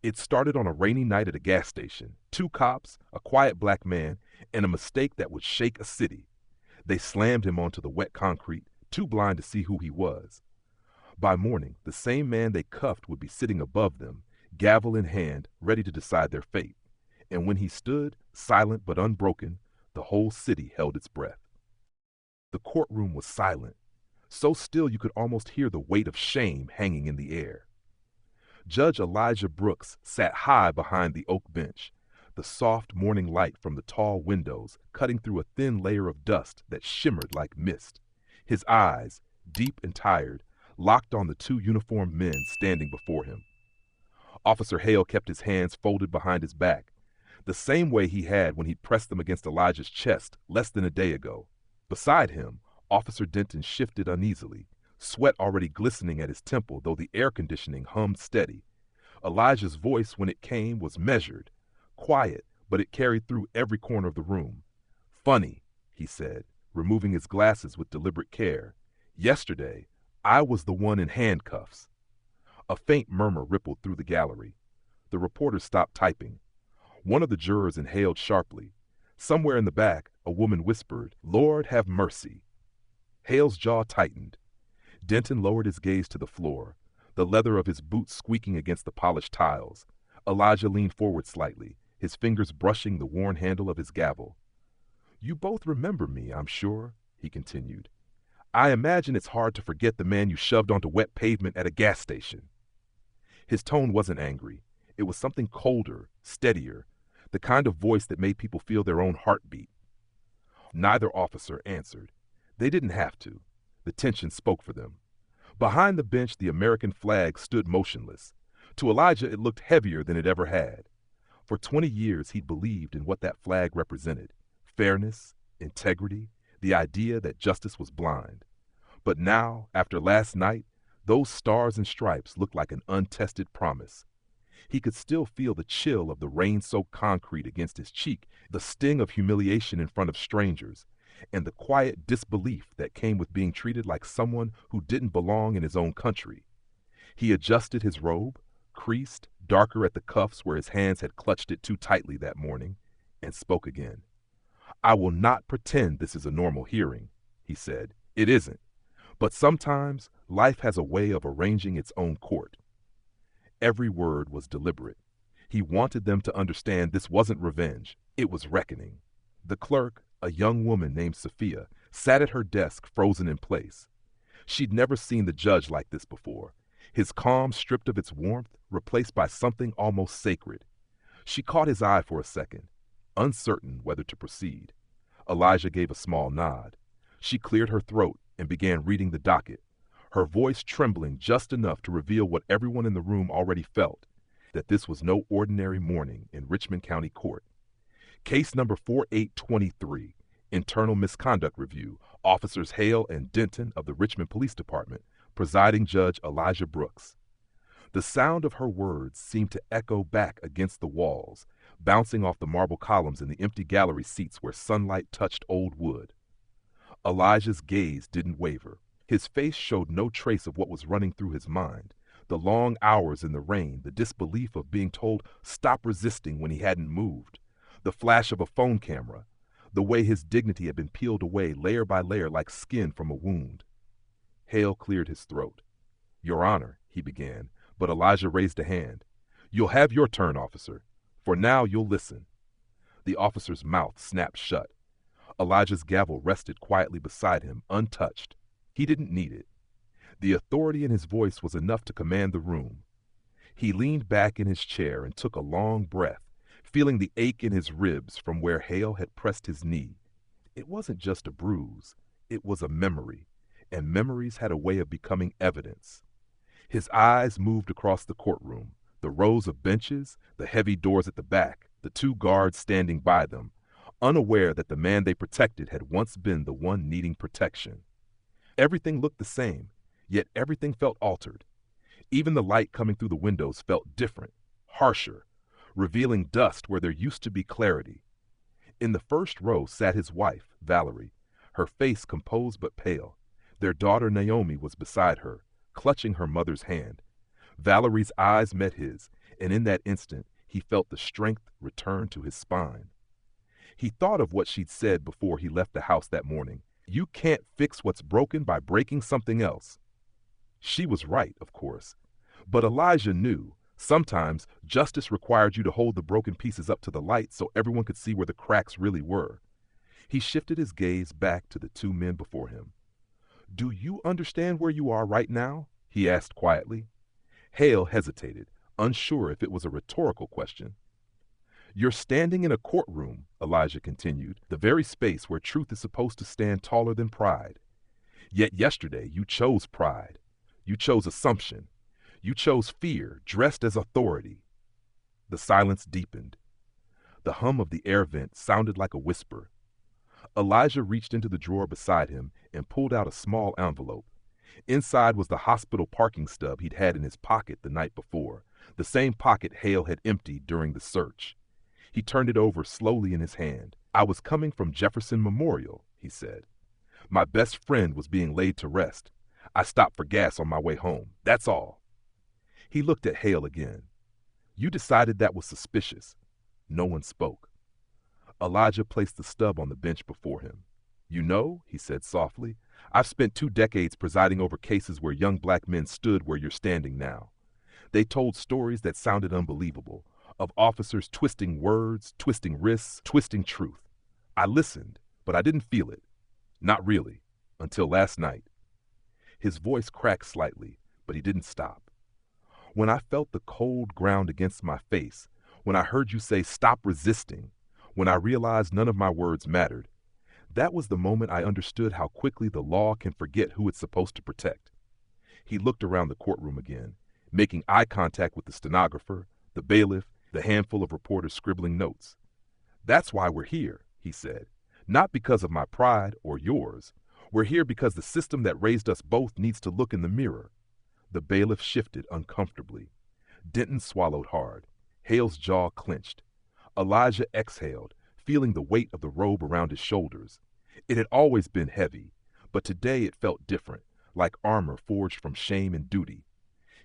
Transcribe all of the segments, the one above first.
It started on a rainy night at a gas station. Two cops, a quiet black man, and a mistake that would shake a city. They slammed him onto the wet concrete, too blind to see who he was. By morning, the same man they cuffed would be sitting above them, gavel in hand, ready to decide their fate. And when he stood, silent but unbroken, the whole city held its breath. The courtroom was silent, so still you could almost hear the weight of shame hanging in the air. Judge Elijah Brooks sat high behind the oak bench, the soft morning light from the tall windows cutting through a thin layer of dust that shimmered like mist. His eyes, deep and tired, locked on the two uniformed men standing before him. Officer Hale kept his hands folded behind his back, the same way he had when he pressed them against Elijah's chest less than a day ago. Beside him, Officer Denton shifted uneasily, sweat already glistening at his temple, though the air conditioning hummed steady. Elijah's voice, when it came, was measured, quiet, but it carried through every corner of the room. "Funny," he said, removing his glasses with deliberate care. "Yesterday, I was the one in handcuffs." A faint murmur rippled through the gallery. The reporter stopped typing. One of the jurors inhaled sharply. Somewhere in the back, a woman whispered, "Lord have mercy." Hale's jaw tightened. Denton lowered his gaze to the floor, the leather of his boots squeaking against the polished tiles. Elijah leaned forward slightly, his fingers brushing the worn handle of his gavel. "You both remember me, I'm sure," he continued. "I imagine it's hard to forget the man you shoved onto wet pavement at a gas station." His tone wasn't angry. It was something colder, steadier, the kind of voice that made people feel their own heartbeat. Neither officer answered. They didn't have to. The tension spoke for them. Behind the bench, the American flag stood motionless. To Elijah, it looked heavier than it ever had. For 20 years, he'd believed in what that flag represented: fairness, integrity, the idea that justice was blind. But now, after last night, those stars and stripes looked like an untested promise. He could still feel the chill of the rain-soaked concrete against his cheek, the sting of humiliation in front of strangers, and the quiet disbelief that came with being treated like someone who didn't belong in his own country. He adjusted his robe, creased, darker at the cuffs where his hands had clutched it too tightly that morning, and spoke again. "I will not pretend this is a normal hearing," he said. "It isn't. But sometimes life has a way of arranging its own court." Every word was deliberate. He wanted them to understand this wasn't revenge. It was reckoning. The clerk, a young woman named Sophia, sat at her desk frozen in place. She'd never seen the judge like this before, his calm stripped of its warmth, replaced by something almost sacred. She caught his eye for a second, uncertain whether to proceed. Elijah gave a small nod. She cleared her throat and began reading the docket, her voice trembling just enough to reveal what everyone in the room already felt, that this was no ordinary morning in Richmond County Court. Case number 4823, Internal Misconduct Review, Officers Hale and Denton of the Richmond Police Department, presiding Judge Elijah Brooks. The sound of her words seemed to echo back against the walls, bouncing off the marble columns in the empty gallery seats where sunlight touched old wood. Elijah's gaze didn't waver. His face showed no trace of what was running through his mind: the long hours in the rain, the disbelief of being told stop resisting when he hadn't moved, the flash of a phone camera, the way his dignity had been peeled away layer by layer like skin from a wound. Hale cleared his throat. "Your Honor," he began, but Elijah raised a hand. "You'll have your turn, officer. For now, you'll listen." The officer's mouth snapped shut. Elijah's gavel rested quietly beside him, untouched. He didn't need it. The authority in his voice was enough to command the room. He leaned back in his chair and took a long breath, feeling the ache in his ribs from where Hale had pressed his knee. It wasn't just a bruise, it was a memory, and memories had a way of becoming evidence. His eyes moved across the courtroom, the rows of benches, the heavy doors at the back, the two guards standing by them, unaware that the man they protected had once been the one needing protection. Everything looked the same, yet everything felt altered. Even the light coming through the windows felt different, harsher, revealing dust where there used to be clarity. In the first row sat his wife, Valerie, her face composed but pale. Their daughter Naomi was beside her, clutching her mother's hand. Valerie's eyes met his, and in that instant, he felt the strength return to his spine. He thought of what she'd said before he left the house that morning. You can't fix what's broken by breaking something else. She was right, of course. But Elijah knew sometimes justice required you to hold the broken pieces up to the light so everyone could see where the cracks really were. He shifted his gaze back to the two men before him. Do you understand where you are right now? He asked quietly. Hale hesitated, unsure if it was a rhetorical question. You're standing in a courtroom, Elijah continued, the very space where truth is supposed to stand taller than pride. Yet yesterday you chose pride. You chose assumption. You chose fear, dressed as authority. The silence deepened. The hum of the air vent sounded like a whisper. Elijah reached into the drawer beside him and pulled out a small envelope. Inside was the hospital parking stub he'd had in his pocket the night before, the same pocket Hale had emptied during the search. He turned it over slowly in his hand. I was coming from Jefferson Memorial, he said. My best friend was being laid to rest. I stopped for gas on my way home. That's all. He looked at Hale again. You decided that was suspicious. No one spoke. Elijah placed the stub on the bench before him. You know, he said softly, I've spent 2 decades presiding over cases where young black men stood where you're standing now. They told stories that sounded unbelievable, of officers twisting words, twisting wrists, twisting truth. I listened, but I didn't feel it. Not really, until last night. His voice cracked slightly, but he didn't stop. When I felt the cold ground against my face, when I heard you say, stop resisting, when I realized none of my words mattered, that was the moment I understood how quickly the law can forget who it's supposed to protect. He looked around the courtroom again, making eye contact with the stenographer, the bailiff, the handful of reporters scribbling notes. That's why we're here, he said. Not because of my pride or yours. We're here because the system that raised us both needs to look in the mirror. The bailiff shifted uncomfortably. Denton swallowed hard. Hale's jaw clenched. Elijah exhaled, feeling the weight of the robe around his shoulders. It had always been heavy, but today it felt different, like armor forged from shame and duty.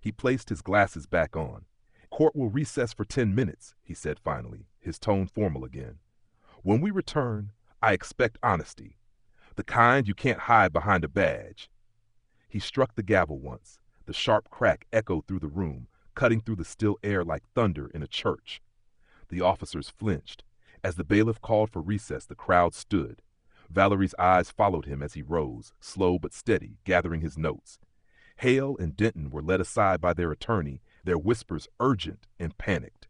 He placed his glasses back on. Court will recess for 10 minutes, he said finally, his tone formal again. When we return, I expect honesty, the kind you can't hide behind a badge. He struck the gavel once. The sharp crack echoed through the room, cutting through the still air like thunder in a church. The officers flinched. As the bailiff called for recess, the crowd stood. Valerie's eyes followed him as he rose, slow but steady, gathering his notes. Hale and Denton were led aside by their attorney, their whispers urgent and panicked.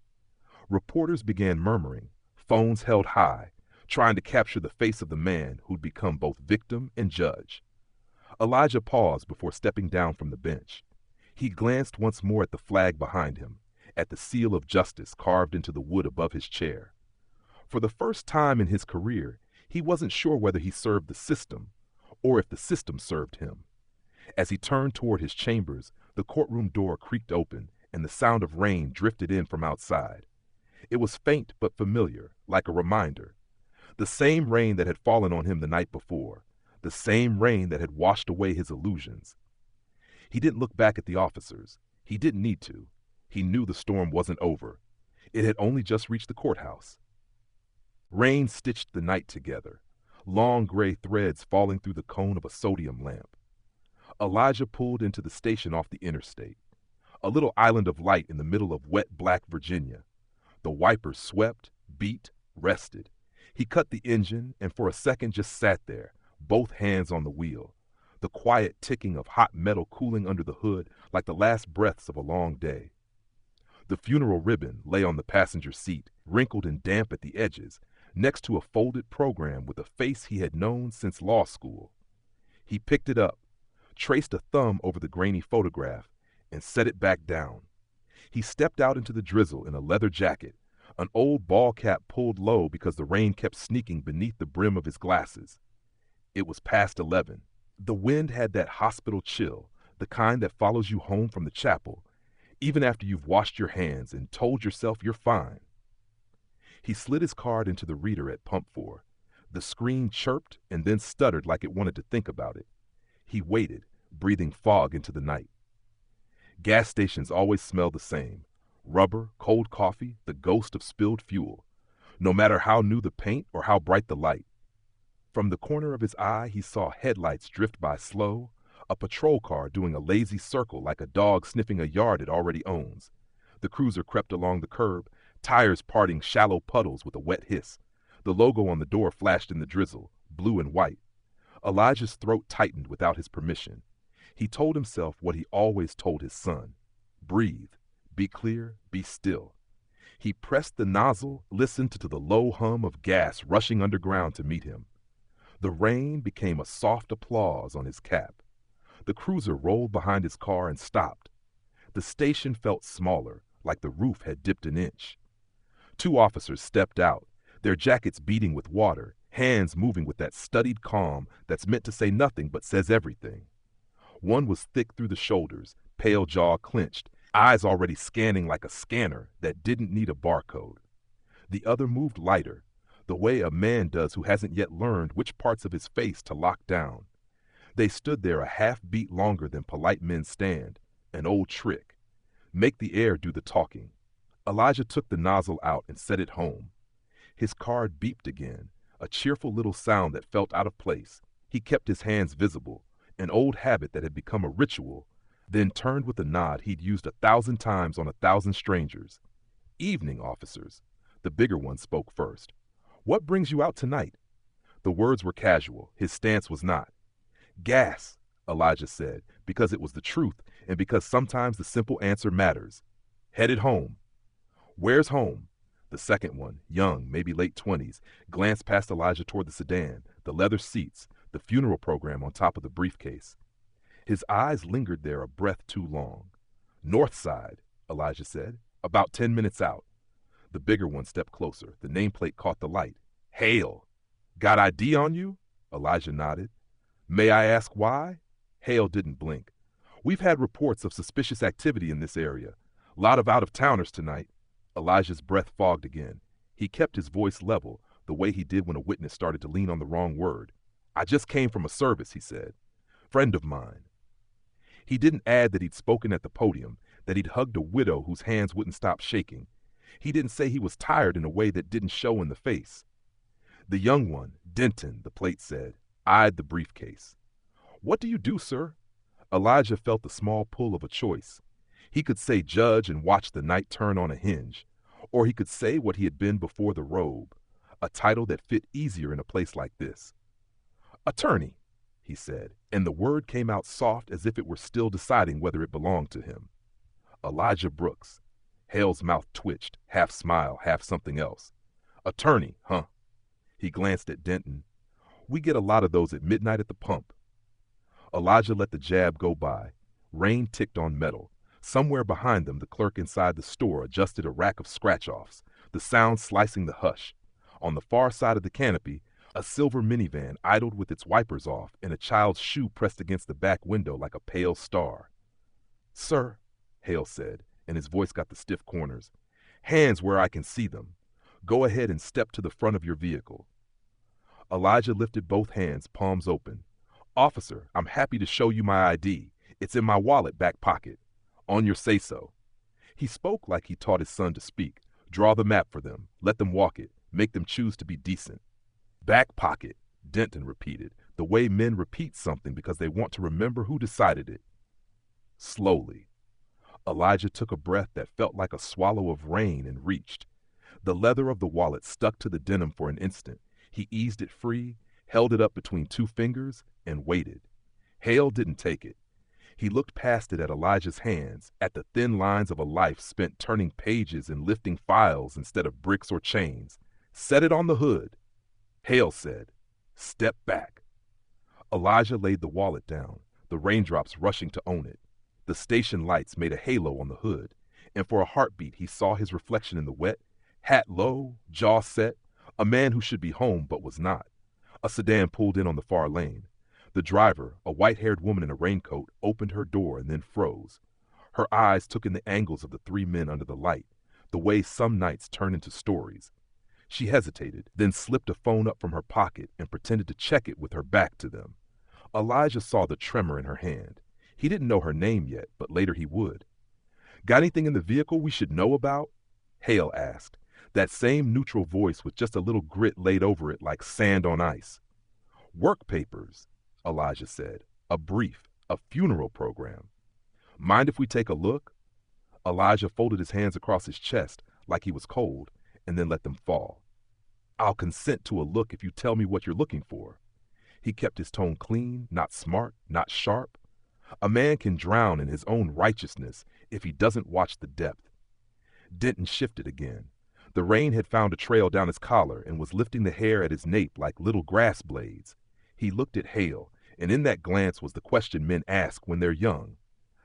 Reporters began murmuring, phones held high, trying to capture the face of the man who'd become both victim and judge. Elijah paused before stepping down from the bench. He glanced once more at the flag behind him, at the seal of justice carved into the wood above his chair. For the first time in his career, he wasn't sure whether he served the system or if the system served him. As he turned toward his chambers, the courtroom door creaked open and the sound of rain drifted in from outside. It was faint but familiar, like a reminder. The same rain that had fallen on him the night before, the same rain that had washed away his illusions. He didn't look back at the officers. He didn't need to. He knew the storm wasn't over. It had only just reached the courthouse. Rain stitched the night together, long gray threads falling through the cone of a sodium lamp. Elijah pulled into the station off the interstate, a little island of light in the middle of wet black Virginia. The wipers swept, beat, rested. He cut the engine and for a second just sat there, both hands on the wheel, the quiet ticking of hot metal cooling under the hood like the last breaths of a long day. The funeral ribbon lay on the passenger seat, wrinkled and damp at the edges, next to a folded program with a face he had known since law school. He picked it up, traced a thumb over the grainy photograph, and set it back down. He stepped out into the drizzle in a leather jacket, an old ball cap pulled low because the rain kept sneaking beneath the brim of his glasses. It was past 11. The wind had that hospital chill, the kind that follows you home from the chapel, even after you've washed your hands and told yourself you're fine. He slid his card into the reader at pump 4. The screen chirped and then stuttered like it wanted to think about it. He waited, breathing fog into the night. Gas stations always smell the same. Rubber, cold coffee, the ghost of spilled fuel. No matter how new the paint or how bright the light. From the corner of his eye, he saw headlights drift by slow, a patrol car doing a lazy circle like a dog sniffing a yard it already owns. The cruiser crept along the curb, tires parting shallow puddles with a wet hiss. The logo on the door flashed in the drizzle, blue and white. Elijah's throat tightened without his permission. He told himself what he always told his son. Breathe. Be clear. Be still. He pressed the nozzle, listened to the low hum of gas rushing underground to meet him. The rain became a soft applause on his cap. The cruiser rolled behind his car and stopped. The station felt smaller, like the roof had dipped an inch. Two officers stepped out, their jackets beating with water, hands moving with that studied calm that's meant to say nothing but says everything. One was thick through the shoulders, pale jaw clenched, eyes already scanning like a scanner that didn't need a barcode. The other moved lighter, the way a man does who hasn't yet learned which parts of his face to lock down. They stood there a half beat longer than polite men stand, an old trick. Make the air do the talking. Elijah took the nozzle out and set it home. His card beeped again, a cheerful little sound that felt out of place. He kept his hands visible, an old habit that had become a ritual, then turned with a nod he'd used 1,000 times on 1,000 strangers. Evening, officers. The bigger one spoke first. What brings you out tonight? The words were casual. His stance was not. Gas, Elijah said, because it was the truth and because sometimes the simple answer matters. Headed home. Where's home? The second one, young, maybe late 20s, glanced past Elijah toward the sedan, the leather seats, the funeral program on top of the briefcase. His eyes lingered there a breath too long. North side, Elijah said, about 10 minutes out. The bigger one stepped closer. The nameplate caught the light. Hale. Got ID on you? Elijah nodded. May I ask why? Hale didn't blink. We've had reports of suspicious activity in this area. Lot of out-of-towners tonight. Elijah's breath fogged again. He kept his voice level, the way he did when a witness started to lean on the wrong word. I just came from a service, he said. Friend of mine. He didn't add that he'd spoken at the podium, that he'd hugged a widow whose hands wouldn't stop shaking. He didn't say he was tired in a way that didn't show in the face. The young one, Denton, the plate said, eyed the briefcase. What do you do, sir? Elijah felt the small pull of a choice. He could say judge and watch the night turn on a hinge, or he could say what he had been before the robe, a title that fit easier in a place like this. Attorney, he said, and the word came out soft as if it were still deciding whether it belonged to him. Elijah Brooks. Hale's mouth twitched, half smile, half something else. Attorney, huh? He glanced at Denton. We get a lot of those at midnight at the pump. Elijah let the jab go by. Rain ticked on metal. Somewhere behind them, the clerk inside the store adjusted a rack of scratch-offs, the sound slicing the hush. On the far side of the canopy, a silver minivan idled with its wipers off and a child's shoe pressed against the back window like a pale star. Sir, Hale said, and his voice got the stiff corners. Hands where I can see them. Go ahead and step to the front of your vehicle. Elijah lifted both hands, palms open. Officer, I'm happy to show you my ID. It's in my wallet back pocket. On your say-so. He spoke like he taught his son to speak. Draw the map for them. Let them walk it. Make them choose to be decent. Back pocket, Denton repeated, the way men repeat something because they want to remember who decided it. Slowly. Elijah took a breath that felt like a swallow of rain and reached. The leather of the wallet stuck to the denim for an instant. He eased it free, held it up between two fingers, and waited. Hale didn't take it. He looked past it at Elijah's hands, at the thin lines of a life spent turning pages and lifting files instead of bricks or chains. Set it on the hood. Hale said, step back. Elijah laid the wallet down, the raindrops rushing to own it. The station lights made a halo on the hood, and for a heartbeat he saw his reflection in the wet, hat low, jaw set, a man who should be home but was not. A sedan pulled in on the far lane. The driver, a white-haired woman in a raincoat, opened her door and then froze. Her eyes took in the angles of the three men under the light, the way some nights turn into stories. She hesitated, then slipped a phone up from her pocket and pretended to check it with her back to them. Elijah saw the tremor in her hand. He didn't know her name yet, but later he would. Got anything in the vehicle we should know about? Hale asked, that same neutral voice with just a little grit laid over it like sand on ice. Work papers, Elijah said. A brief, a funeral program. Mind if we take a look? Elijah folded his hands across his chest like he was cold and then let them fall. I'll consent to a look if you tell me what you're looking for. He kept his tone clean, not smart, not sharp. A man can drown in his own righteousness if he doesn't watch the depth. Denton shifted again. The rain had found a trail down his collar and was lifting the hair at his nape like little grass blades. He looked at Hale, and in that glance was the question men ask when they're young.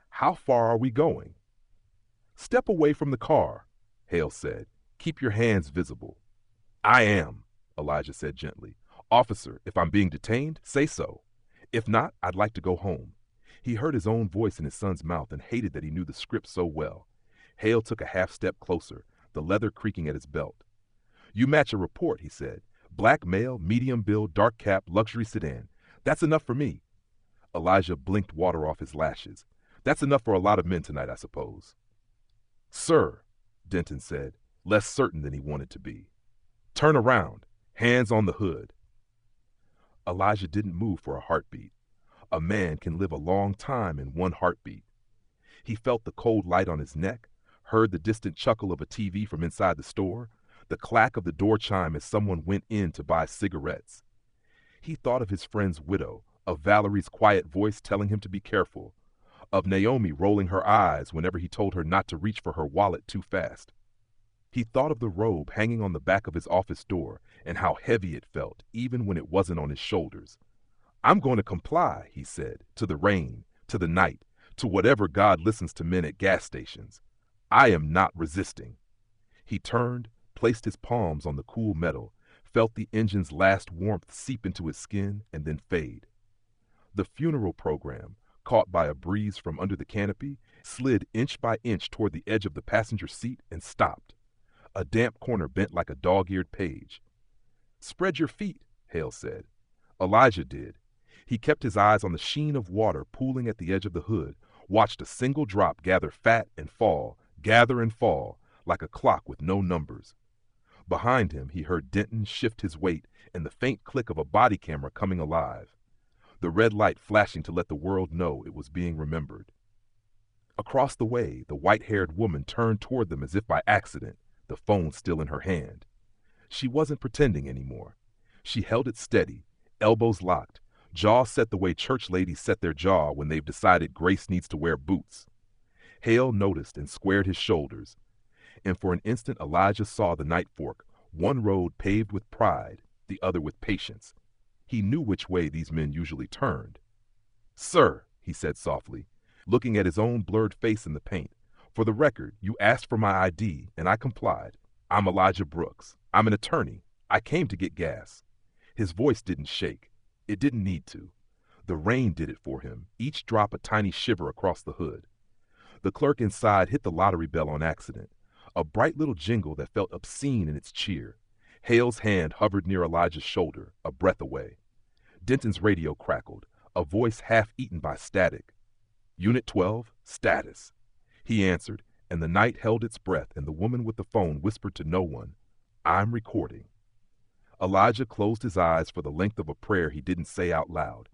How far are we going? Step away from the car, Hale said. Keep your hands visible. I am, Elijah said gently. Officer, if I'm being detained, say so. If not, I'd like to go home. He heard his own voice in his son's mouth and hated that he knew the script so well. Hale took a half step closer, the leather creaking at his belt. You match a report, he said. Black male, medium build, dark cap, luxury sedan. That's enough for me. Elijah blinked water off his lashes. That's enough for a lot of men tonight, I suppose. Sir, Denton said, less certain than he wanted to be. Turn around, hands on the hood. Elijah didn't move for a heartbeat. A man can live a long time in one heartbeat. He felt the cold light on his neck, heard the distant chuckle of a TV from inside the store, the clack of the door chime as someone went in to buy cigarettes. He thought of his friend's widow, of Valerie's quiet voice telling him to be careful, of Naomi rolling her eyes whenever he told her not to reach for her wallet too fast. He thought of the robe hanging on the back of his office door and how heavy it felt, even when it wasn't on his shoulders. I'm going to comply, he said, to the rain, to the night, to whatever God listens to men at gas stations. I am not resisting. He turned, placed his palms on the cool metal, felt the engine's last warmth seep into his skin and then fade. The funeral program, caught by a breeze from under the canopy, slid inch by inch toward the edge of the passenger seat and stopped. A damp corner bent like a dog-eared page. Spread your feet, Hale said. Elijah did. He kept his eyes on the sheen of water pooling at the edge of the hood, watched a single drop gather fat and fall, gather and fall, like a clock with no numbers. Behind him, he heard Denton shift his weight and the faint click of a body camera coming alive. The red light flashing to let the world know it was being remembered. Across the way, the white-haired woman turned toward them as if by accident, the phone still in her hand. She wasn't pretending anymore. She held it steady, elbows locked, jaw set the way church ladies set their jaw when they've decided Grace needs to wear boots. Hale noticed and squared his shoulders, and for an instant Elijah saw the night fork, one road paved with pride, the other with patience. He knew which way these men usually turned. Sir, he said softly, looking at his own blurred face in the paint, for the record, you asked for my ID, and I complied. I'm Elijah Brooks. I'm an attorney. I came to get gas. His voice didn't shake. It didn't need to. The rain did it for him, each drop a tiny shiver across the hood. The clerk inside hit the lottery bell on accident, a bright little jingle that felt obscene in its cheer. Hale's hand hovered near Elijah's shoulder, a breath away. Denton's radio crackled, a voice half-eaten by static. Unit 12, status. He answered, and the night held its breath, and the woman with the phone whispered to no one, I'm recording. Elijah closed his eyes for the length of a prayer he didn't say out loud.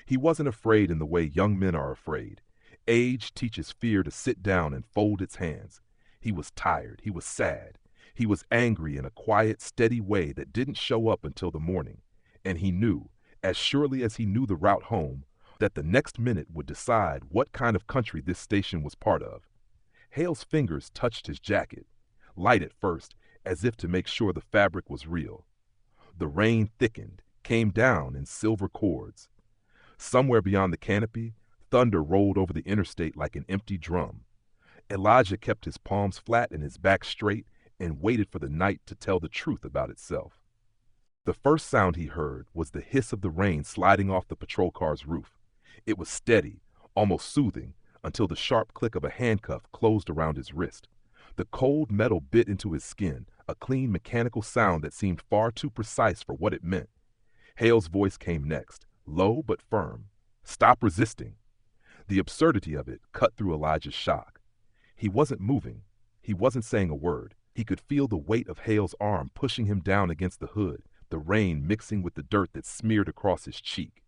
He wasn't afraid in the way young men are afraid. Age teaches fear to sit down and fold its hands. He was tired. He was sad. He was angry in a quiet, steady way that didn't show up until the morning. And he knew, as surely as he knew the route home, that the next minute would decide what kind of country this station was part of. Hale's fingers touched his jacket, light at first, as if to make sure the fabric was real. The rain thickened, came down in silver chords. Somewhere beyond the canopy, thunder rolled over the interstate like an empty drum. Elijah kept his palms flat and his back straight and waited for the night to tell the truth about itself. The first sound he heard was the hiss of the rain sliding off the patrol car's roof. It was steady, almost soothing, until the sharp click of a handcuff closed around his wrist. The cold metal bit into his skin, a clean mechanical sound that seemed far too precise for what it meant. Hale's voice came next, low but firm. Stop resisting. The absurdity of it cut through Elijah's shock. He wasn't moving. He wasn't saying a word. He could feel the weight of Hale's arm pushing him down against the hood, the rain mixing with the dirt that smeared across his cheek.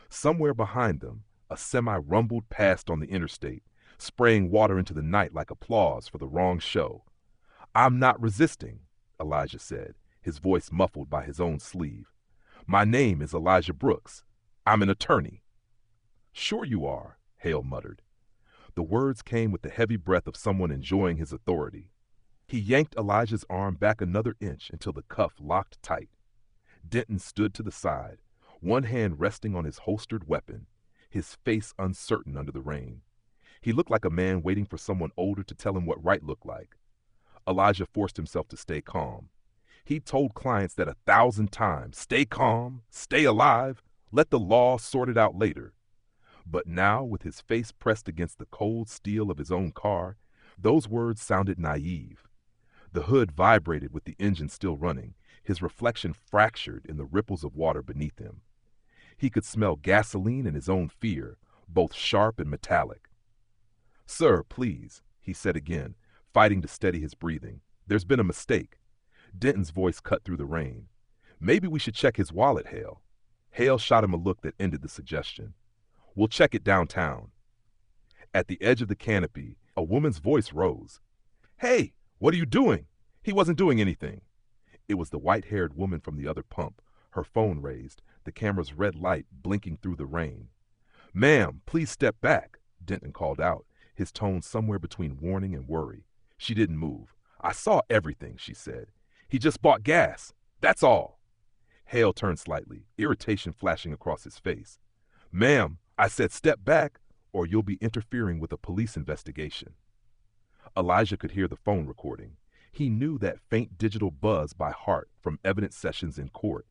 Somewhere behind them, a semi rumbled past on the interstate, spraying water into the night like applause for the wrong show. "I'm not resisting," Elijah said, his voice muffled by his own sleeve. "My name is Elijah Brooks. I'm an attorney." "Sure you are," Hale muttered. The words came with the heavy breath of someone enjoying his authority. He yanked Elijah's arm back another inch until the cuff locked tight. Denton stood to the side, one hand resting on his holstered weapon, his face uncertain under the rain. He looked like a man waiting for someone older to tell him what right looked like. Elijah forced himself to stay calm. He told clients that 1,000 times, stay calm, stay alive, let the law sort it out later. But now, with his face pressed against the cold steel of his own car, those words sounded naive. The hood vibrated with the engine still running, his reflection fractured in the ripples of water beneath him. He could smell gasoline and his own fear, both sharp and metallic. "Sir, please," he said again, fighting to steady his breathing. "There's been a mistake." Denton's voice cut through the rain. "Maybe we should check his wallet, Hale." Hale shot him a look that ended the suggestion. "We'll check it downtown." At the edge of the canopy, a woman's voice rose. "Hey, what are you doing?" He wasn't doing anything. It was the white-haired woman from the other pump, her phone raised, the camera's red light blinking through the rain. "Ma'am, please step back," Denton called out, his tone somewhere between warning and worry. She didn't move. "I saw everything," she said. "He just bought gas. That's all." Hale turned slightly, irritation flashing across his face. "Ma'am, I said step back, or you'll be interfering with a police investigation." Elijah could hear the phone recording. He knew that faint digital buzz by heart from evidence sessions in court.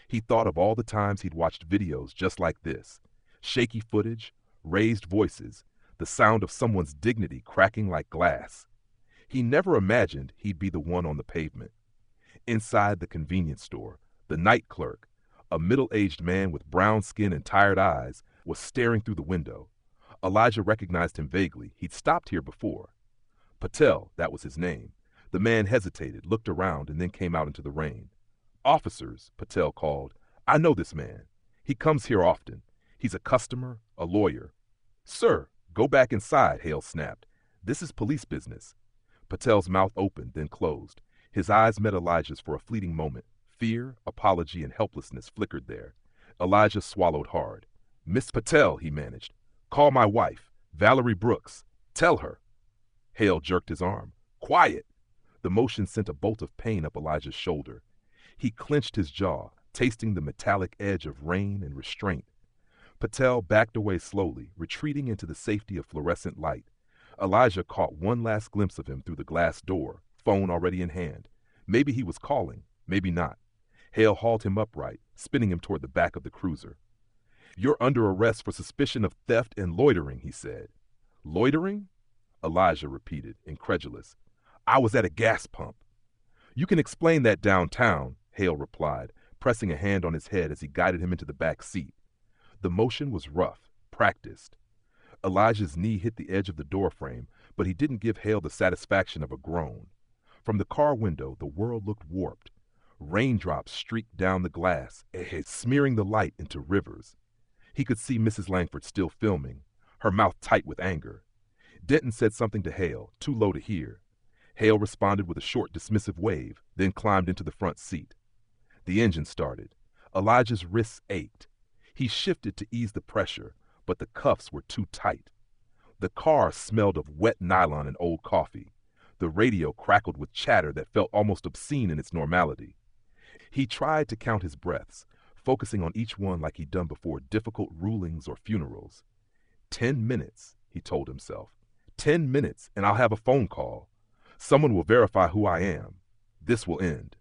He thought of all the times he'd watched videos just like this. Shaky footage, raised voices, the sound of someone's dignity cracking like glass. He never imagined he'd be the one on the pavement. Inside the convenience store, the night clerk, a middle-aged man with brown skin and tired eyes, was staring through the window. Elijah recognized him vaguely. He'd stopped here before. Patel, that was his name. The man hesitated, looked around, and then came out into the rain. "Officers," Patel called. "I know this man. He comes here often. He's a customer, a lawyer." "Sir, go back inside," Hale snapped. "This is police business." Patel's mouth opened, then closed. His eyes met Elijah's for a fleeting moment. Fear, apology, and helplessness flickered there. Elijah swallowed hard. "Miss Patel," he managed. "Call my wife, Valerie Brooks. Tell her." Hale jerked his arm. "Quiet!" The motion sent a bolt of pain up Elijah's shoulder. He clenched his jaw, tasting the metallic edge of rain and restraint. Patel backed away slowly, retreating into the safety of fluorescent light. Elijah caught one last glimpse of him through the glass door, phone already in hand. Maybe he was calling, maybe not. Hale hauled him upright, spinning him toward the back of the cruiser. "You're under arrest for suspicion of theft and loitering," he said. "Loitering?" Elijah repeated, incredulous. "I was at a gas pump." "You can explain that downtown," Hale replied, pressing a hand on his head as he guided him into the back seat. The motion was rough, practiced. Elijah's knee hit the edge of the doorframe, but he didn't give Hale the satisfaction of a groan. From the car window, the world looked warped. Raindrops streaked down the glass, smearing the light into rivers. He could see Mrs. Langford still filming, her mouth tight with anger. Denton said something to Hale, too low to hear. Hale responded with a short, dismissive wave, then climbed into the front seat. The engine started. Elijah's wrists ached. He shifted to ease the pressure, but the cuffs were too tight. The car smelled of wet nylon and old coffee. The radio crackled with chatter that felt almost obscene in its normality. He tried to count his breaths, focusing on each one like he'd done before difficult rulings or funerals. 10 minutes, he told himself. 10 minutes, and I'll have a phone call. Someone will verify who I am. This will end.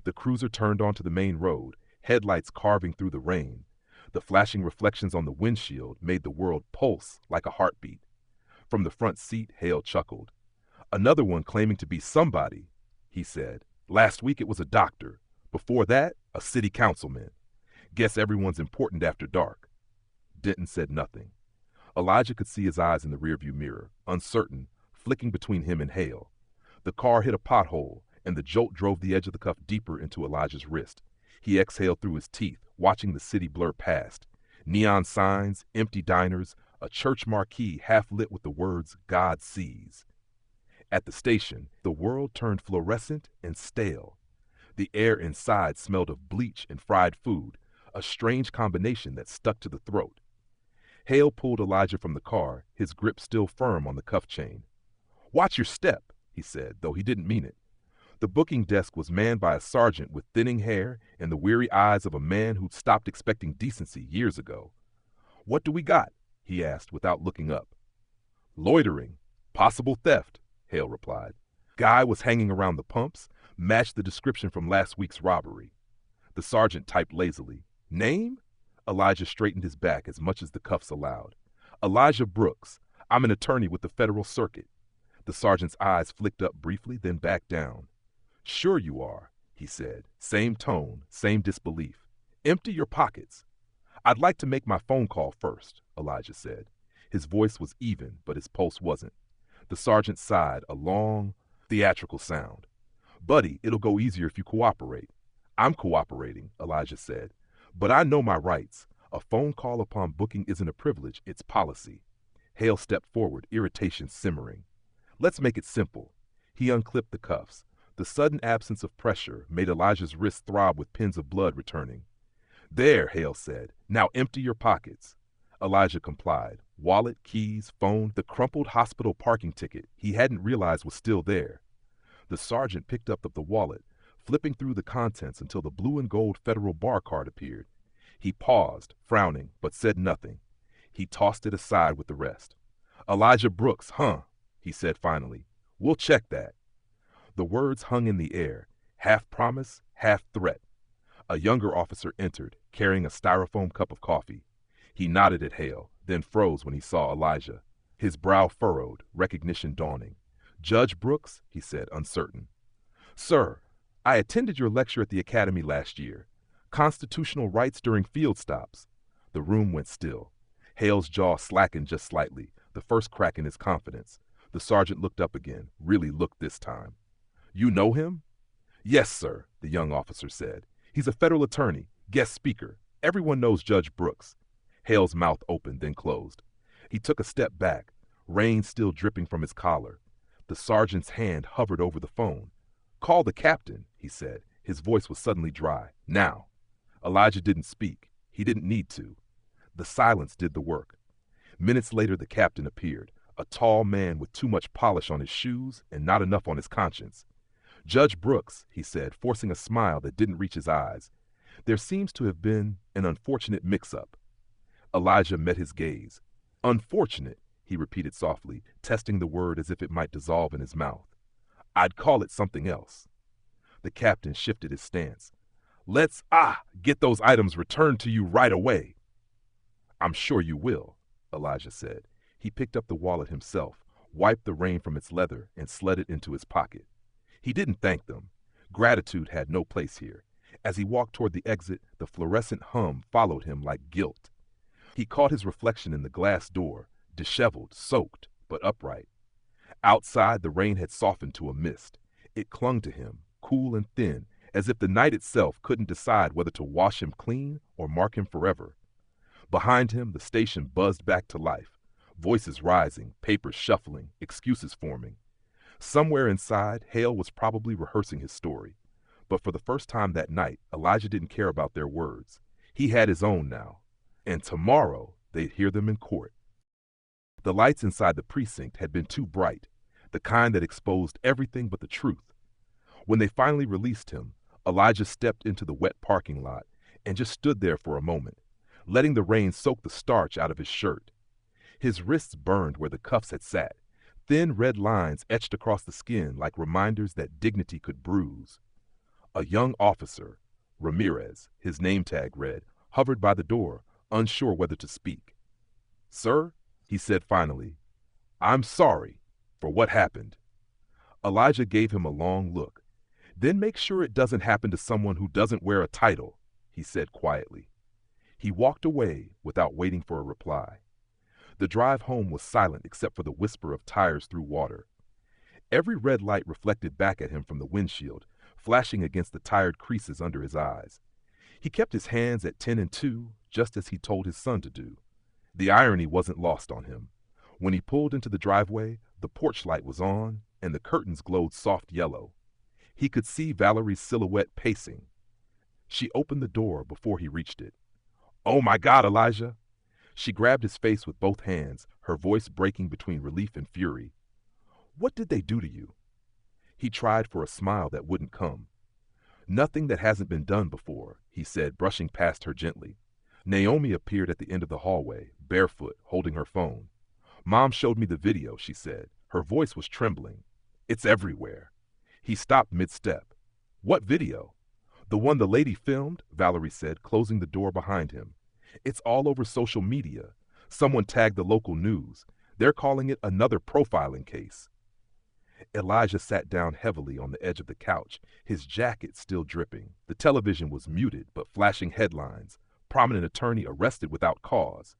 The cruiser turned onto the main road, headlights carving through the rain. The flashing reflections on the windshield made the world pulse like a heartbeat. From the front seat, Hale chuckled. "Another one claiming to be somebody," he said. "Last week it was a doctor. Before that, a city councilman. Guess everyone's important after dark." Denton said nothing. Elijah could see his eyes in the rearview mirror, uncertain, flicking between him and Hale. The car hit a pothole, and the jolt drove the edge of the cuff deeper into Elijah's wrist. He exhaled through his teeth, watching the city blur past. Neon signs, empty diners, a church marquee half lit with the words, "God sees." At the station, the world turned fluorescent and stale. The air inside smelled of bleach and fried food, a strange combination that stuck to the throat. Hale pulled Elijah from the car, his grip still firm on the cuff chain. "Watch your step," he said, though he didn't mean it. The booking desk was manned by a sergeant with thinning hair and the weary eyes of a man who'd stopped expecting decency years ago. "What do we got?" he asked without looking up. "Loitering. Possible theft," Hale replied. "Guy was hanging around the pumps, matched the description from last week's robbery." The sergeant typed lazily. "Name?" Elijah straightened his back as much as the cuffs allowed. "Elijah Brooks. I'm an attorney with the Federal Circuit." The sergeant's eyes flicked up briefly, then back down. "Sure you are," he said, same tone, same disbelief. "Empty your pockets." "I'd like to make my phone call first," Elijah said. His voice was even, but his pulse wasn't. The sergeant sighed, a long, theatrical sound. "Buddy, it'll go easier if you cooperate." "I'm cooperating," Elijah said. "But I know my rights. A phone call upon booking isn't a privilege, it's policy." Hale stepped forward, irritation simmering. "Let's make it simple." He unclipped the cuffs. The sudden absence of pressure made Elijah's wrists throb with pins of blood returning. "There," Hale said. "Now empty your pockets." Elijah complied. Wallet, keys, phone, the crumpled hospital parking ticket he hadn't realized was still there. The sergeant picked up the wallet, flipping through the contents until the blue and gold federal bar card appeared. He paused, frowning, but said nothing. He tossed it aside with the rest. "Elijah Brooks, huh?" he said finally. "We'll check that." The words hung in the air, half promise, half threat. A younger officer entered, carrying a styrofoam cup of coffee. He nodded at Hale, then froze when he saw Elijah. His brow furrowed, recognition dawning. "Judge Brooks?" he said, uncertain. "Sir, I attended your lecture at the academy last year. Constitutional rights during field stops." The room went still. Hale's jaw slackened just slightly, the first crack in his confidence. The sergeant looked up again, really looked this time. "You know him?" "Yes, sir," the young officer said. "He's a federal attorney, guest speaker. Everyone knows Judge Brooks." Hale's mouth opened, then closed. He took a step back, rain still dripping from his collar. The sergeant's hand hovered over the phone. "Call the captain," he said. His voice was suddenly dry. "Now." Elijah didn't speak. He didn't need to. The silence did the work. Minutes later, the captain appeared, a tall man with too much polish on his shoes and not enough on his conscience. "Judge Brooks," he said, forcing a smile that didn't reach his eyes. "There seems to have been an unfortunate mix-up." Elijah met his gaze. "Unfortunate," he repeated softly, testing the word as if it might dissolve in his mouth. "I'd call it something else." The captain shifted his stance. "Let's, get those items returned to you right away." "I'm sure you will," Elijah said. He picked up the wallet himself, wiped the rain from its leather, and slid it into his pocket. He didn't thank them. Gratitude had no place here. As he walked toward the exit, the fluorescent hum followed him like guilt. He caught his reflection in the glass door, disheveled, soaked, but upright. Outside, the rain had softened to a mist. It clung to him, cool and thin, as if the night itself couldn't decide whether to wash him clean or mark him forever. Behind him, the station buzzed back to life, voices rising, papers shuffling, excuses forming. Somewhere inside, Hale was probably rehearsing his story. But for the first time that night, Elijah didn't care about their words. He had his own now. And tomorrow, they'd hear them in court. The lights inside the precinct had been too bright, the kind that exposed everything but the truth. When they finally released him, Elijah stepped into the wet parking lot and just stood there for a moment, letting the rain soak the starch out of his shirt. His wrists burned where the cuffs had sat, thin red lines etched across the skin like reminders that dignity could bruise. A young officer, Ramirez, his name tag read, hovered by the door, unsure whether to speak. "Sir," he said finally, "I'm sorry for what happened." Elijah gave him a long look. "Then make sure it doesn't happen to someone who doesn't wear a title," he said quietly. He walked away without waiting for a reply. The drive home was silent except for the whisper of tires through water. Every red light reflected back at him from the windshield, flashing against the tired creases under his eyes. He kept his hands at 10 and 2, just as he told his son to do. The irony wasn't lost on him. When he pulled into the driveway, the porch light was on, and the curtains glowed soft yellow. He could see Valerie's silhouette pacing. She opened the door before he reached it. "Oh my God, Elijah!" She grabbed his face with both hands, her voice breaking between relief and fury. "What did they do to you?" He tried for a smile that wouldn't come. "Nothing that hasn't been done before," he said, brushing past her gently. Naomi appeared at the end of the hallway, barefoot, holding her phone. "Mom showed me the video," she said. Her voice was trembling. "It's everywhere." He stopped mid-step. "What video?" "The one the lady filmed," Valerie said, closing the door behind him. "It's all over social media. Someone tagged the local news. They're calling it another profiling case." Elijah sat down heavily on the edge of the couch, his jacket still dripping. The television was muted, but flashing headlines. Prominent attorney arrested without cause.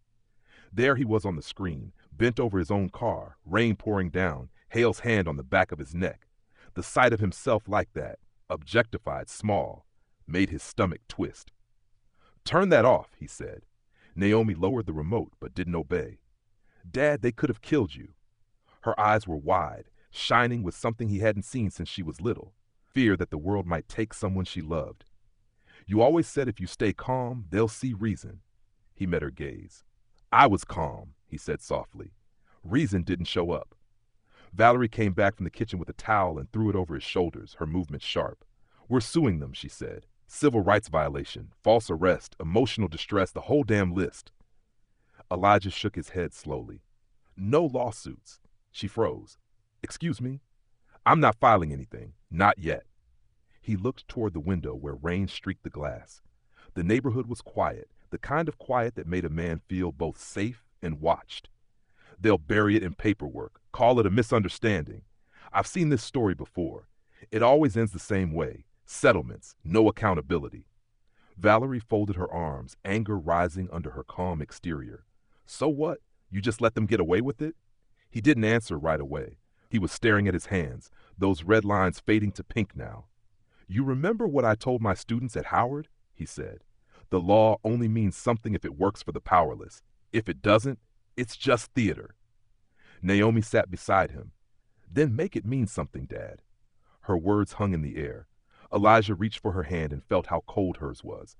There he was on the screen, bent over his own car, rain pouring down, Hale's hand on the back of his neck. The sight of himself like that, objectified, small, made his stomach twist. "Turn that off," he said. Naomi lowered the remote, but didn't obey. "Dad, they could have killed you." Her eyes were wide, shining with something he hadn't seen since she was little, fear that the world might take someone she loved. "You always said if you stay calm, they'll see reason." He met her gaze. "I was calm," he said softly. "Reason didn't show up." Valerie came back from the kitchen with a towel and threw it over his shoulders, her movements sharp. "We're suing them," she said. "Civil rights violation, false arrest, emotional distress, the whole damn list." Elijah shook his head slowly. "No lawsuits." She froze. "Excuse me?" "I'm not filing anything. Not yet." He looked toward the window where rain streaked the glass. The neighborhood was quiet, the kind of quiet that made a man feel both safe and watched. "They'll bury it in paperwork, call it a misunderstanding. I've seen this story before. It always ends the same way. Settlements, no accountability." Valerie folded her arms, anger rising under her calm exterior. "So what? You just let them get away with it?" He didn't answer right away. He was staring at his hands, those red lines fading to pink now. "You remember what I told my students at Howard?" he said. "The law only means something if it works for the powerless. If it doesn't, it's just theater." Naomi sat beside him. "Then make it mean something, Dad." Her words hung in the air. Elijah reached for her hand and felt how cold hers was.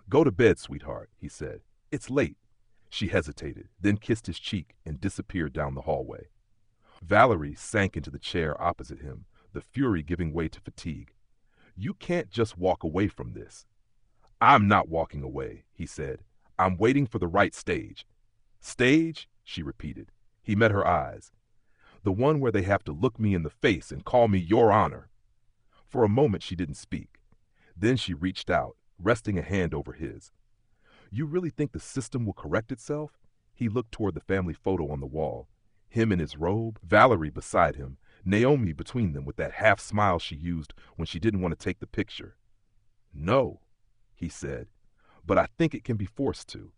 "Go to bed, sweetheart," he said. "It's late." She hesitated, then kissed his cheek and disappeared down the hallway. Valerie sank into the chair opposite him, the fury giving way to fatigue. "You can't just walk away from this." "I'm not walking away," he said. "I'm waiting for the right stage." "Stage?" she repeated. He met her eyes. "The one where they have to look me in the face and call me Your Honor." For a moment she didn't speak. Then she reached out, resting a hand over his. "You really think the system will correct itself?" He looked toward the family photo on the wall. Him in his robe, Valerie beside him, Naomi between them with that half smile she used when she didn't want to take the picture. "No," he said, "but I think it can be forced to."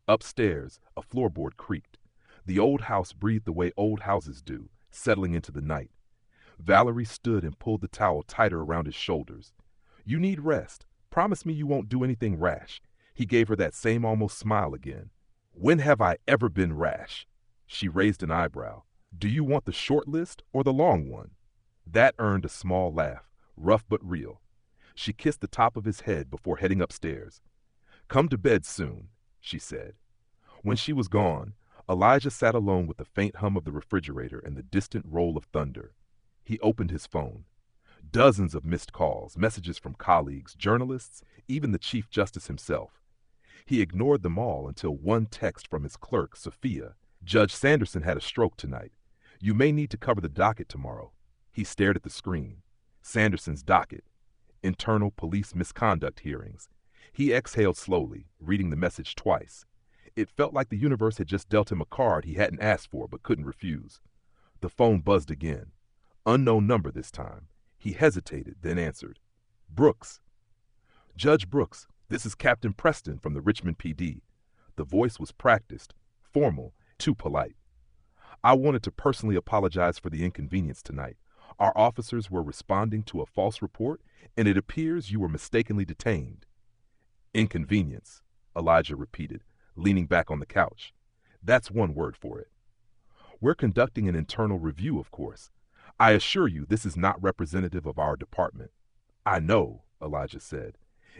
Upstairs, a floorboard creaked. The old house breathed the way old houses do, settling into the night. Valerie stood and pulled the towel tighter around his shoulders. "You need rest. Promise me you won't do anything rash." He gave her that same almost smile again. "When have I ever been rash?" She raised an eyebrow. "Do you want the short list or the long one?" That earned a small laugh, rough but real. She kissed the top of his head before heading upstairs. "Come to bed soon," she said. When she was gone, Elijah sat alone with the faint hum of the refrigerator and the distant roll of thunder. He opened his phone. Dozens of missed calls, messages from colleagues, journalists, even the Chief Justice himself. He ignored them all until one text from his clerk, Sophia. "Judge Sanderson had a stroke tonight. You may need to cover the docket tomorrow." He stared at the screen. Sanderson's docket. Internal police misconduct hearings. He exhaled slowly, reading the message twice. It felt like the universe had just dealt him a card he hadn't asked for but couldn't refuse. The phone buzzed again. Unknown number this time. He hesitated, then answered. "Brooks." "Judge Brooks, this is Captain Preston from the Richmond PD." The voice was practiced, formal, too polite. "I wanted to personally apologize for the inconvenience tonight. Our officers were responding to a false report, and it appears you were mistakenly detained. Inconvenience, Elijah repeated, leaning back on the couch. That's one word for it. We're conducting an internal review, of course. I assure you this is not representative of our department. I know, Elijah said.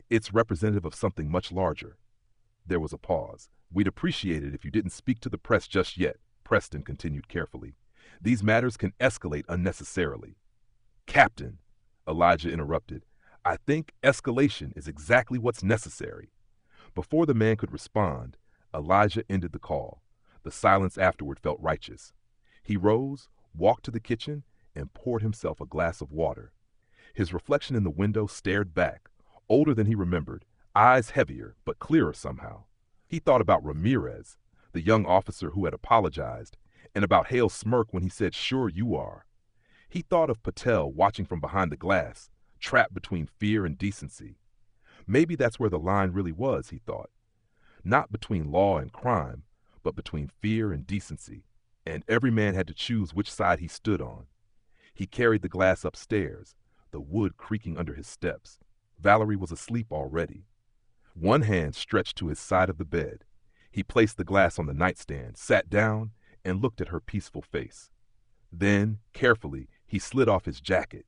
It's representative of something much larger. There was a pause. We'd appreciate it if you didn't speak to the press just yet, Preston continued carefully. These matters can escalate unnecessarily. Captain, Elijah interrupted, I think escalation is exactly what's necessary. Before the man could respond, Elijah ended the call. The silence afterward felt righteous. He rose, walked to the kitchen, and poured himself a glass of water. His reflection in the window stared back, older than he remembered, eyes heavier but clearer somehow. He thought about Ramirez, the young officer who had apologized, and about Hale's smirk when he said, "Sure you are." He thought of Patel watching from behind the glass, trapped between fear and decency. Maybe that's where the line really was, he thought. Not between law and crime, but between fear and decency, and every man had to choose which side he stood on. He carried the glass upstairs, the wood creaking under his steps. Valerie was asleep already. One hand stretched to his side of the bed. He placed the glass on the nightstand, sat down, and looked at her peaceful face. Then, carefully, he slid off his jacket.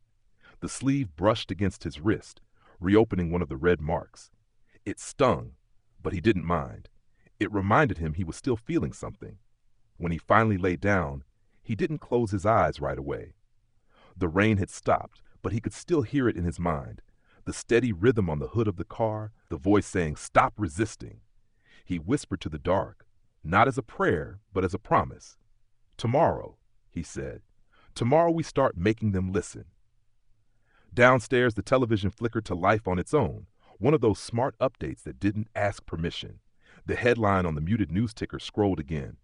The sleeve brushed against his wrist, reopening one of the red marks. It stung, but he didn't mind. It reminded him he was still feeling something. When he finally lay down, he didn't close his eyes right away. The rain had stopped, but he could still hear it in his mind. The steady rhythm on the hood of the car, the voice saying, "Stop resisting." He whispered to the dark, not as a prayer, but as a promise. "Tomorrow," he said, "tomorrow we start making them listen." Downstairs, the television flickered to life on its own, one of those smart updates that didn't ask permission. The headline on the muted news ticker scrolled again.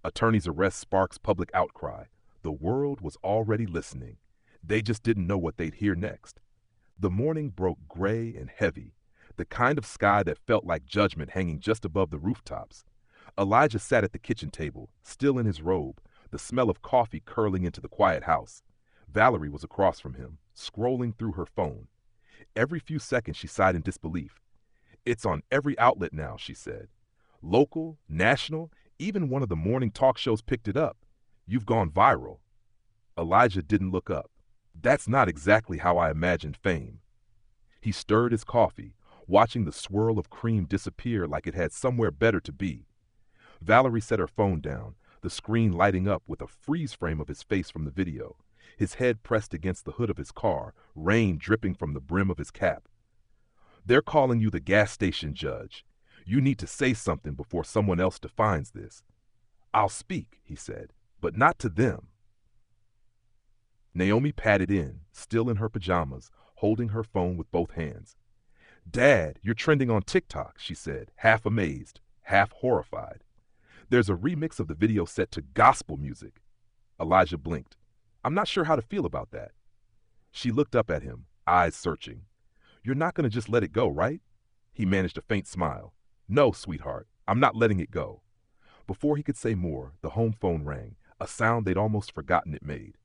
Attorney's arrest sparks public outcry. The world was already listening. They just didn't know what they'd hear next. The morning broke gray and heavy, the kind of sky that felt like judgment hanging just above the rooftops. Elijah sat at the kitchen table, still in his robe, the smell of coffee curling into the quiet house. Valerie was across from him, scrolling through her phone. Every few seconds she sighed in disbelief. "It's on every outlet now," she said. "Local, national, even one of the morning talk shows picked it up. You've gone viral." Elijah didn't look up. "That's not exactly how I imagined fame." He stirred his coffee, watching the swirl of cream disappear like it had somewhere better to be. Valerie set her phone down, the screen lighting up with a freeze frame of his face from the video, his head pressed against the hood of his car, rain dripping from the brim of his cap. "They're calling you the gas station judge. You need to say something before someone else defines this." "I'll speak," he said, "but not to them." Naomi padded in, still in her pajamas, holding her phone with both hands. "Dad, you're trending on TikTok," she said, half amazed, half horrified. "There's a remix of the video set to gospel music." Elijah blinked. "I'm not sure how to feel about that." She looked up at him, eyes searching. "You're not going to just let it go, right?" He managed a faint smile. "No, sweetheart, I'm not letting it go." Before he could say more, the home phone rang, a sound they'd almost forgotten it made.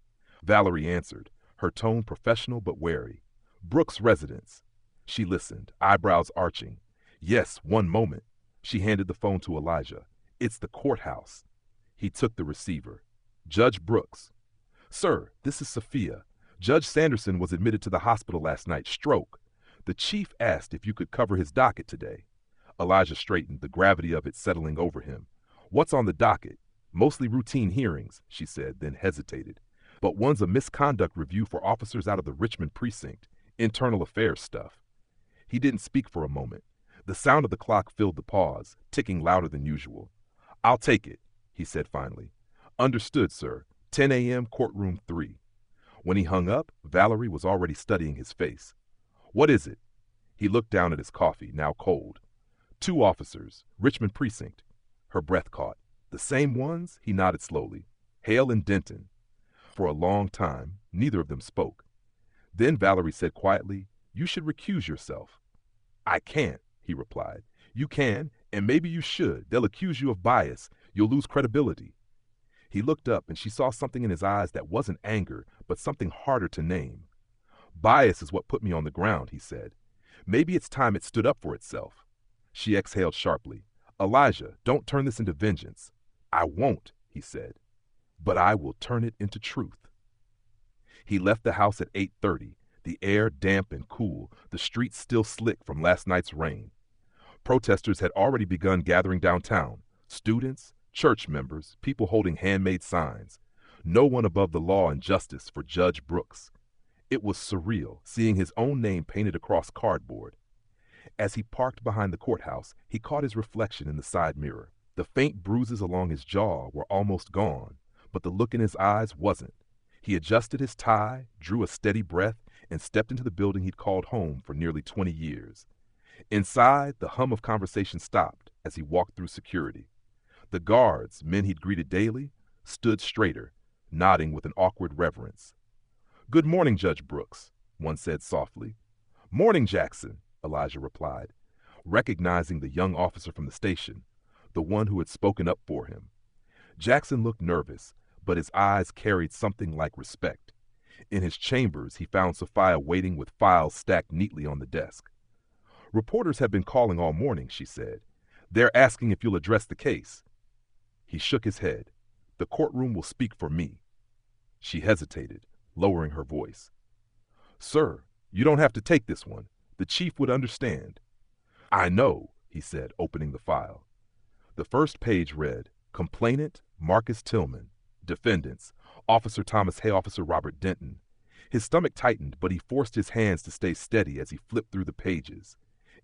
Valerie answered, her tone professional but wary. "Brooks' residence." She listened, eyebrows arching. "Yes, one moment." She handed the phone to Elijah. "It's the courthouse." He took the receiver. "Judge Brooks." "Sir, this is Sophia. Judge Sanderson was admitted to the hospital last night, stroke. The chief asked if you could cover his docket today." Elijah straightened, the gravity of it settling over him. "What's on the docket?" "Mostly routine hearings," she said, then hesitated. "But one's a misconduct review for officers out of the Richmond precinct, internal affairs stuff." He didn't speak for a moment. The sound of the clock filled the pause, ticking louder than usual. "I'll take it," he said finally. "Understood, sir. 10 a.m., courtroom 3. When he hung up, Valerie was already studying his face. "What is it?" He looked down at his coffee, now cold. "2 officers, Richmond precinct." Her breath caught. "The same ones?" He nodded slowly. "Hale and Denton." For a long time, neither of them spoke. Then Valerie said quietly, "You should recuse yourself." "I can't," he replied. "You can, and maybe you should. They'll accuse you of bias. You'll lose credibility." He looked up and she saw something in his eyes that wasn't anger, but something harder to name. Bias is what put me on the ground, he said. Maybe it's time it stood up for itself. She exhaled sharply. Elijah, don't turn this into vengeance. I won't, he said, but I will turn it into truth. He left the house at 8:30, the air damp and cool, the streets still slick from last night's rain. Protesters had already begun gathering downtown, students, church members, people holding handmade signs. No one above the law and justice for Judge Brooks. It was surreal, seeing his own name painted across cardboard. As he parked behind the courthouse, he caught his reflection in the side mirror. The faint bruises along his jaw were almost gone, but the look in his eyes wasn't. He adjusted his tie, drew a steady breath, and stepped into the building he'd called home for nearly 20 years. Inside, the hum of conversation stopped as he walked through security. The guards, men he'd greeted daily, stood straighter, nodding with an awkward reverence. Good morning, Judge Brooks, one said softly. Morning, Jackson, Elijah replied, recognizing the young officer from the station, the one who had spoken up for him. Jackson looked nervous, but his eyes carried something like respect. In his chambers, he found Sophia waiting with files stacked neatly on the desk. Reporters have been calling all morning, she said. They're asking if you'll address the case. He shook his head. The courtroom will speak for me. She hesitated, lowering her voice. Sir, you don't have to take this one. The chief would understand. I know, he said, opening the file. The first page read, Complainant Marcus Tillman. Defendants, Officer Thomas Hay, Officer Robert Denton. His stomach tightened, but he forced his hands to stay steady as he flipped through the pages.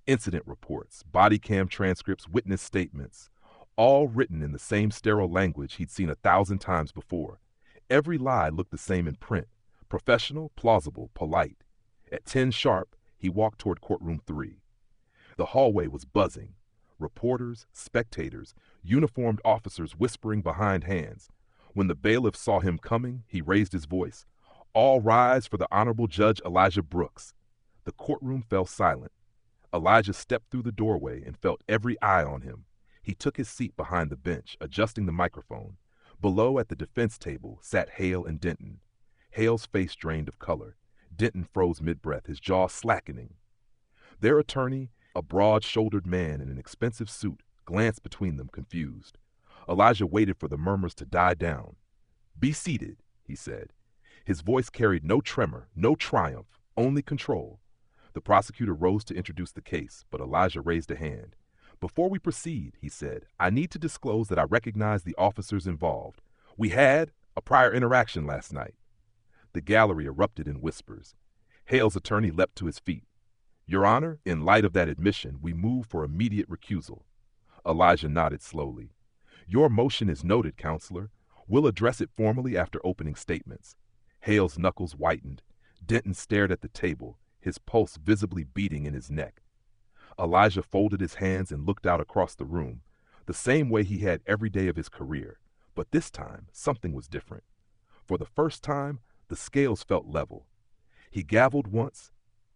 Incident reports, body cam transcripts, witness statements, all written in the same sterile language he'd seen 1,000 times before. Every lie looked the same in print, professional, plausible, polite. At 10 sharp, he walked toward courtroom 3. The hallway was buzzing. Reporters, spectators, uniformed officers whispering behind hands. When the bailiff saw him coming, he raised his voice. All rise for the Honorable Judge Elijah Brooks. The courtroom fell silent. Elijah stepped through the doorway and felt every eye on him. He took his seat behind the bench, adjusting the microphone. Below at the defense table sat Hale and Denton. Hale's face drained of color. Denton froze mid-breath, his jaw slackening. Their attorney, a broad-shouldered man in an expensive suit, glanced between them, confused. Elijah waited for the murmurs to die down. Be seated, he said. His voice carried no tremor, no triumph, only control. The prosecutor rose to introduce the case, but Elijah raised a hand. Before we proceed, he said, I need to disclose that I recognize the officers involved. We had a prior interaction last night. The gallery erupted in whispers. Hale's attorney leapt to his feet. Your Honor, in light of that admission, we move for immediate recusal. Elijah nodded slowly. Your motion is noted, Counselor. We'll address it formally after opening statements. Hale's knuckles whitened. Denton stared at the table, his pulse visibly beating in his neck. Elijah folded his hands and looked out across the room, the same way he had every day of his career. But this time, something was different. For the first time, the scales felt level. He gavelled once,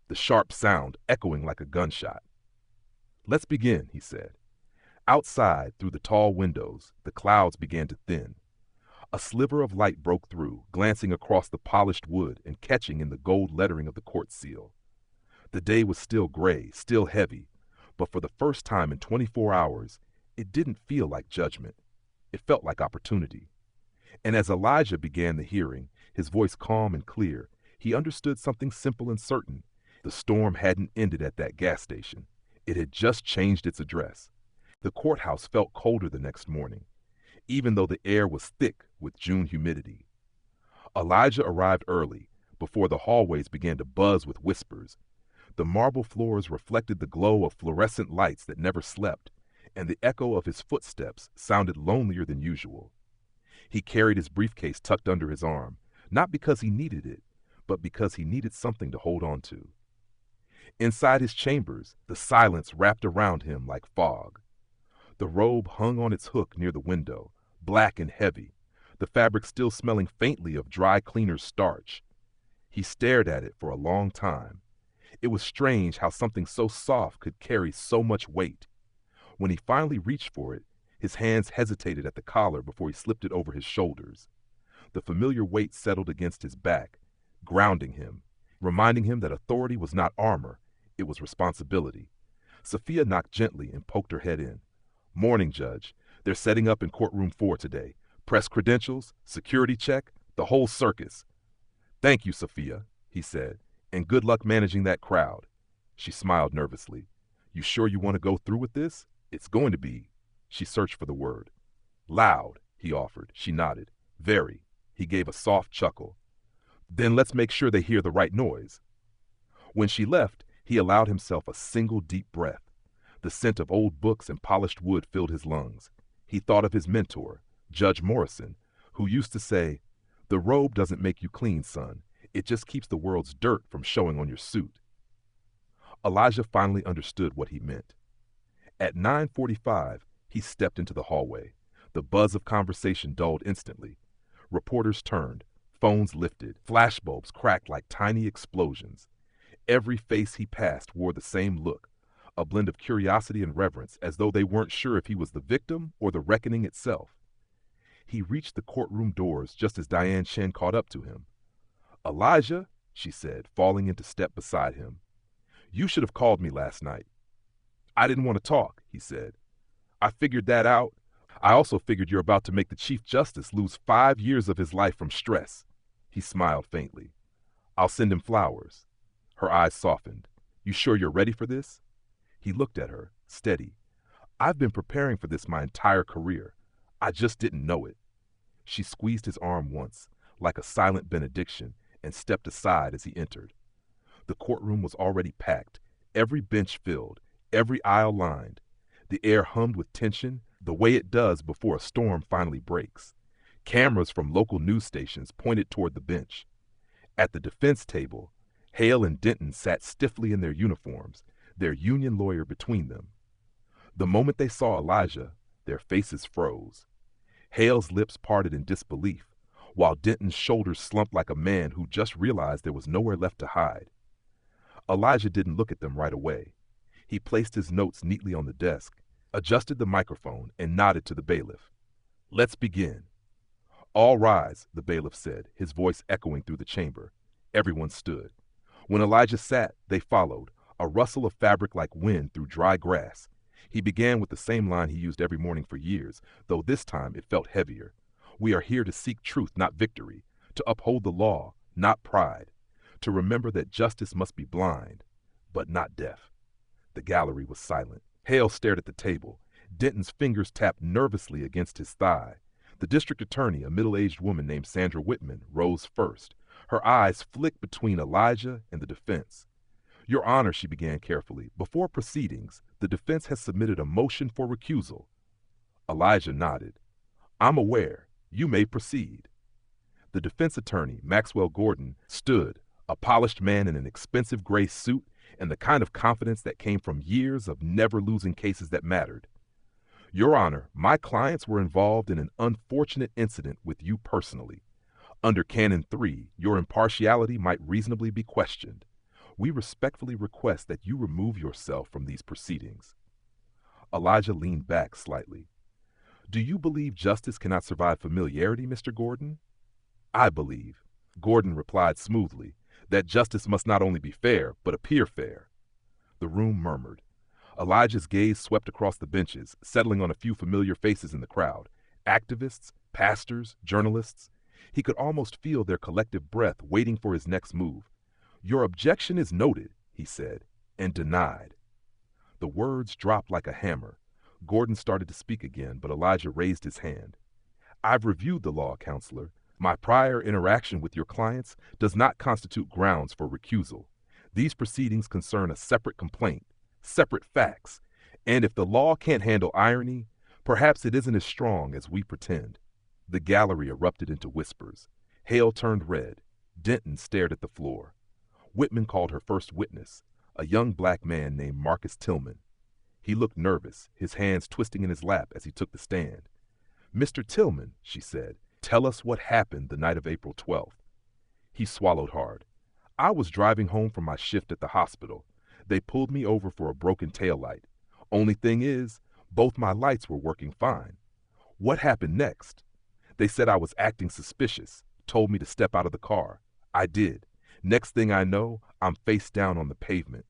the sharp sound echoing like a gunshot. Let's begin, he said. Outside, through the tall windows, the clouds began to thin. A sliver of light broke through, glancing across the polished wood and catching in the gold lettering of the court seal. The day was still gray, still heavy, but for the first time in 24 hours, it didn't feel like judgment. It felt like opportunity. And as Elijah began the hearing, his voice calm and clear, he understood something simple and certain. The storm hadn't ended at that gas station. It had just changed its address. The courthouse felt colder the next morning, even though the air was thick with June humidity. Elijah arrived early, before the hallways began to buzz with whispers. The marble floors reflected the glow of fluorescent lights that never slept, and the echo of his footsteps sounded lonelier than usual. He carried his briefcase tucked under his arm, not because he needed it, but because he needed something to hold on to. Inside his chambers, the silence wrapped around him like fog. The robe hung on its hook near the window, black and heavy, the fabric still smelling faintly of dry cleaner's starch. He stared at it for a long time. It was strange how something so soft could carry so much weight. When he finally reached for it, His hands hesitated at the collar before he slipped it over his shoulders. The familiar weight settled against his back, grounding him, reminding him that authority was not armor, it was responsibility. Sophia knocked gently and poked her head in. "Morning, Judge. They're setting up in courtroom 4 today. Press credentials, security check, the whole circus." "Thank you, Sophia," he said, "and good luck managing that crowd." She smiled nervously. "You sure you want to go through with this? It's going to be." She searched for the word. "Loud," he offered. She nodded. "Very." He gave a soft chuckle. "Then let's make sure they hear the right noise." When she left, he allowed himself a single deep breath. The scent of old books and polished wood filled his lungs. He thought of his mentor, Judge Morrison, who used to say, "The robe doesn't make you clean, son. It just keeps the world's dirt from showing on your suit." Elijah finally understood what he meant. At 9:45, he stepped into the hallway. The buzz of conversation dulled instantly. Reporters turned, phones lifted, flashbulbs cracked like tiny explosions. Every face he passed wore the same look, a blend of curiosity and reverence, as though they weren't sure if he was the victim or the reckoning itself. He reached the courtroom doors just as Diane Shen caught up to him. "Elijah," she said, falling into step beside him. "You should have called me last night." "I didn't want to talk," he said. "I figured that out. I also figured you're about to make the Chief Justice lose 5 years of his life from stress." He smiled faintly. "I'll send him flowers." Her eyes softened. "You sure you're ready for this?" He looked at her, steady. "I've been preparing for this my entire career. I just didn't know it." She squeezed his arm once, like a silent benediction, and stepped aside as he entered. The courtroom was already packed, every bench filled, every aisle lined. The air hummed with tension, the way it does before a storm finally breaks. Cameras from local news stations pointed toward the bench. At the defense table, Hale and Denton sat stiffly in their uniforms, their union lawyer between them. The moment they saw Elijah, their faces froze. Hale's lips parted in disbelief, while Denton's shoulders slumped like a man who just realized there was nowhere left to hide. Elijah didn't look at them right away. He placed his notes neatly on the desk, adjusted the microphone, and nodded to the bailiff. "Let's begin." "All rise," the bailiff said, his voice echoing through the chamber. Everyone stood. When Elijah sat, they followed, a rustle of fabric like wind through dry grass. He began with the same line he used every morning for years, though this time it felt heavier. "We are here to seek truth, not victory, to uphold the law, not pride, to remember that justice must be blind, but not deaf." The gallery was silent. Hale stared at the table. Denton's fingers tapped nervously against his thigh. The district attorney, a middle-aged woman named Sandra Whitman, rose first. Her eyes flicked between Elijah and the defense. "Your Honor," she began carefully, "before proceedings, the defense has submitted a motion for recusal." Elijah nodded. "I'm aware. You may proceed." The defense attorney, Maxwell Gordon, stood, a polished man in an expensive gray suit and the kind of confidence that came from years of never losing cases that mattered. "Your Honor, my clients were involved in an unfortunate incident with you personally. Under Canon 3, your impartiality might reasonably be questioned. We respectfully request that you remove yourself from these proceedings." Elijah leaned back slightly. "Do you believe justice cannot survive familiarity, Mr. Gordon?" "I believe," Gordon replied smoothly, "that justice must not only be fair, but appear fair." The room murmured. Elijah's gaze swept across the benches, settling on a few familiar faces in the crowd. Activists, pastors, journalists. He could almost feel their collective breath waiting for his next move. "Your objection is noted," he said, "and denied." The words dropped like a hammer. Gordon started to speak again, but Elijah raised his hand. "I've reviewed the law, Counselor. My prior interaction with your clients does not constitute grounds for recusal. These proceedings concern a separate complaint, separate facts, and if the law can't handle irony, perhaps it isn't as strong as we pretend." The gallery erupted into whispers. Hale turned red. Denton stared at the floor. Whitman called her first witness, a young black man named Marcus Tillman. He looked nervous, his hands twisting in his lap as he took the stand. "Mr. Tillman," she said, "tell us what happened the night of April 12th. He swallowed hard. "I was driving home from my shift at the hospital. They pulled me over for a broken taillight. Only thing is, Both my lights were working fine. What happened next? They said I was acting suspicious, told me to step out of the car. I did. Next thing I know, I'm face down on the pavement.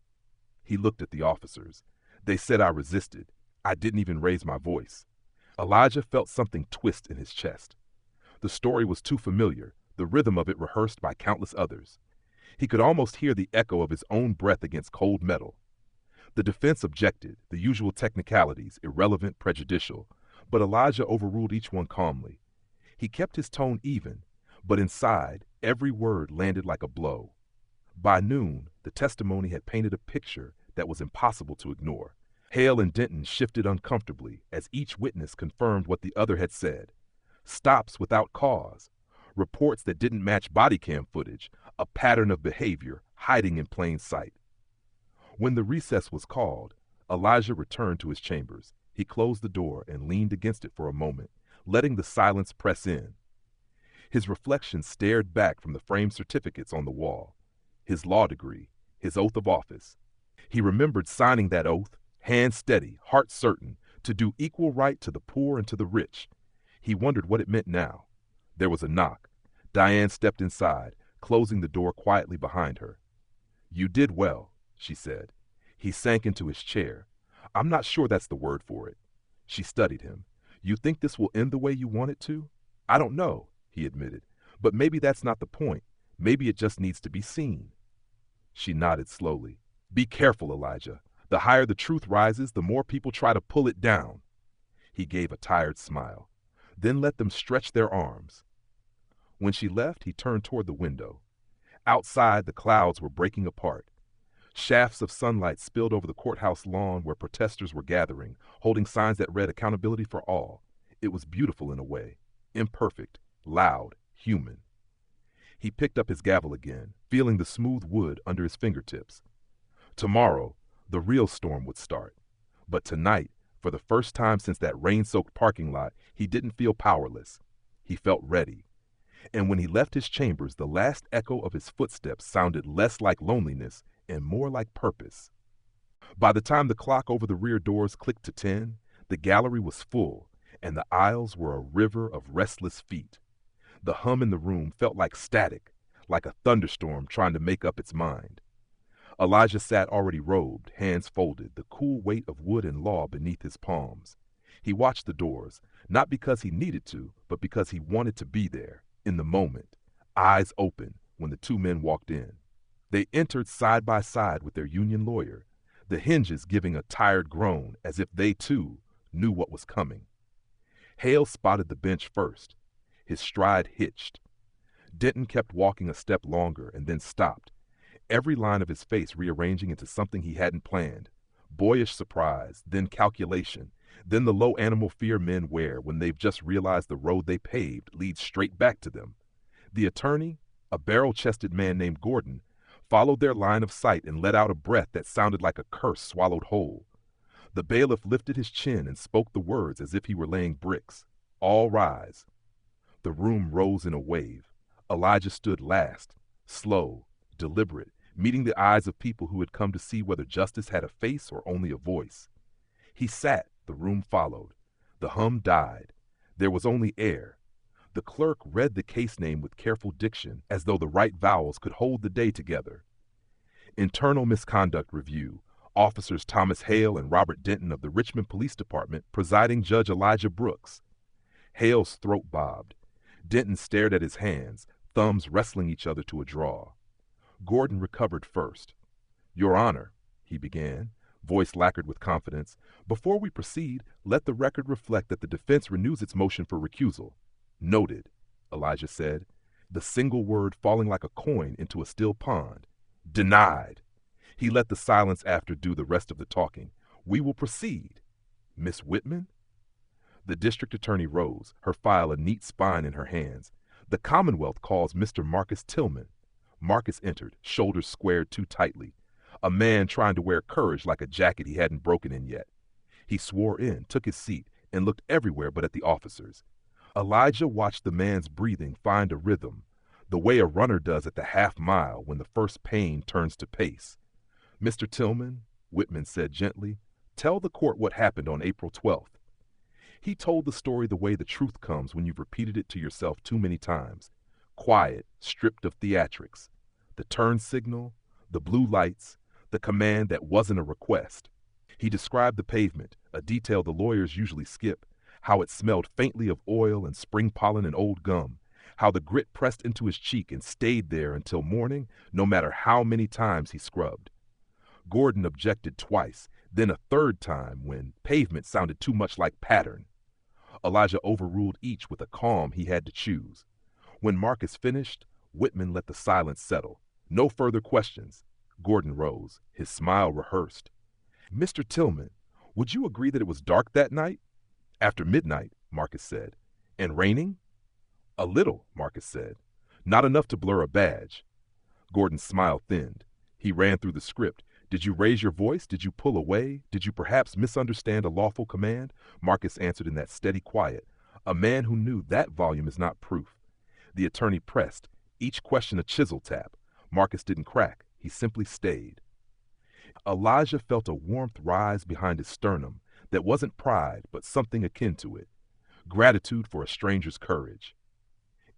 He looked at the officers. They said I resisted. I didn't even raise my voice. Elijah felt something twist in his chest. The story was too familiar, the rhythm of it rehearsed by countless others. He could almost hear the echo of his own breath against cold metal. The defense objected, the usual technicalities, irrelevant, prejudicial, but Elijah overruled each one calmly. He kept his tone even, but inside, every word landed like a blow. By noon, the testimony had painted a picture that was impossible to ignore. Hale and Denton shifted uncomfortably as each witness confirmed what the other had said. Stops without cause, reports that didn't match body cam footage, a pattern of behavior hiding in plain sight. When the recess was called, Elijah returned to his chambers. He closed the door and leaned against it for a moment, letting the silence press in. His reflection stared back from the framed certificates on the wall. His law degree, his oath of office. He remembered signing that oath, hand steady, heart certain, to do equal right to the poor and to the rich. He wondered what it meant now. There was a knock. Diane stepped inside, closing the door quietly behind her. "You did well," she said. He sank into his chair. "I'm not sure that's the word for it." She studied him. "You think this will end the way you want it to?" "I don't know," he admitted. "But maybe that's not the point. Maybe it just needs to be seen." She nodded slowly. "Be careful, Elijah. The higher the truth rises, the more people try to pull it down." He gave a tired smile. "Then let them stretch their arms." When she left, he turned toward the window. Outside, the clouds were breaking apart. Shafts of sunlight spilled over the courthouse lawn where protesters were gathering, holding signs that read accountability for all. It was beautiful in a way, imperfect, loud, human. He picked up his gavel again, feeling the smooth wood under his fingertips. Tomorrow, the real storm would start. But tonight, for the first time since that rain-soaked parking lot, he didn't feel powerless. He felt ready. And when he left his chambers, the last echo of his footsteps sounded less like loneliness and more like purpose. By the time the clock over the rear doors clicked to 10, the gallery was full, and the aisles were a river of restless feet. The hum in the room felt like static, like a thunderstorm trying to make up its mind. Elijah sat already robed, hands folded, the cool weight of wood and law beneath his palms. He watched the doors, not because he needed to, but because he wanted to be there, in the moment, eyes open, when the two men walked in. They entered side by side with their union lawyer, the hinges giving a tired groan as if they, too, knew what was coming. Hale spotted the bench first. His stride hitched. Denton kept walking a step longer and then stopped, every line of his face rearranging into something he hadn't planned. Boyish surprise, then calculation, then the low animal fear men wear when they've just realized the road they paved leads straight back to them. The attorney, a barrel-chested man named Gordon, followed their line of sight and let out a breath that sounded like a curse swallowed whole. The bailiff lifted his chin and spoke the words as if he were laying bricks. "All rise." The room rose in a wave. Elijah stood last, slow, deliberate, meeting the eyes of people who had come to see whether justice had a face or only a voice. He sat, the room followed. The hum died. There was only air. The clerk read the case name with careful diction, as though the right vowels could hold the day together. Internal Misconduct Review. Officers Thomas Hale and Robert Denton of the Richmond Police Department, presiding Judge Elijah Brooks. Hale's throat bobbed. Denton stared at his hands, thumbs wrestling each other to a draw. Gordon recovered first. "Your Honor," he began, voice lacquered with confidence, "before we proceed, let the record reflect that the defense renews its motion for recusal." "Noted," Elijah said, the single word falling like a coin into a still pond. "Denied." He let the silence after do the rest of the talking. "We will proceed." "Miss Whitman?" The district attorney rose, her file a neat spine in her hands. "The Commonwealth calls Mr. Marcus Tillman." Marcus entered, shoulders squared too tightly. A man trying to wear courage like a jacket he hadn't broken in yet. He swore in, took his seat, and looked everywhere but at the officers. Elijah watched the man's breathing find a rhythm, the way a runner does at the half mile when the first pain turns to pace. "Mr. Tillman," Whitman said gently, Tell the court what happened on April 12th. He told the story the way the truth comes when you've repeated it to yourself too many times. Quiet, stripped of theatrics. The turn signal, the blue lights, the command that wasn't a request. He described the pavement, a detail the lawyers usually skip, how it smelled faintly of oil and spring pollen and old gum, how the grit pressed into his cheek and stayed there until morning, no matter how many times he scrubbed. Gordon objected twice, then a third time when pavement sounded too much like pattern. Elijah overruled each with a calm he had to choose. When Marcus finished, Whitman let the silence settle. No further questions. Gordon rose, his smile rehearsed. Mr. Tillman, would you agree that it was dark that night? After midnight, Marcus said. And raining? A little, Marcus said. Not enough to blur a badge. Gordon's smile thinned. He ran through the script. Did you raise your voice? Did you pull away? Did you perhaps misunderstand a lawful command? Marcus answered in that steady quiet. A man who knew that volume is not proof. The attorney pressed, each question a chisel tap. Marcus didn't crack. He simply stayed. Elijah felt a warmth rise behind his sternum that wasn't pride, but something akin to it. Gratitude for a stranger's courage.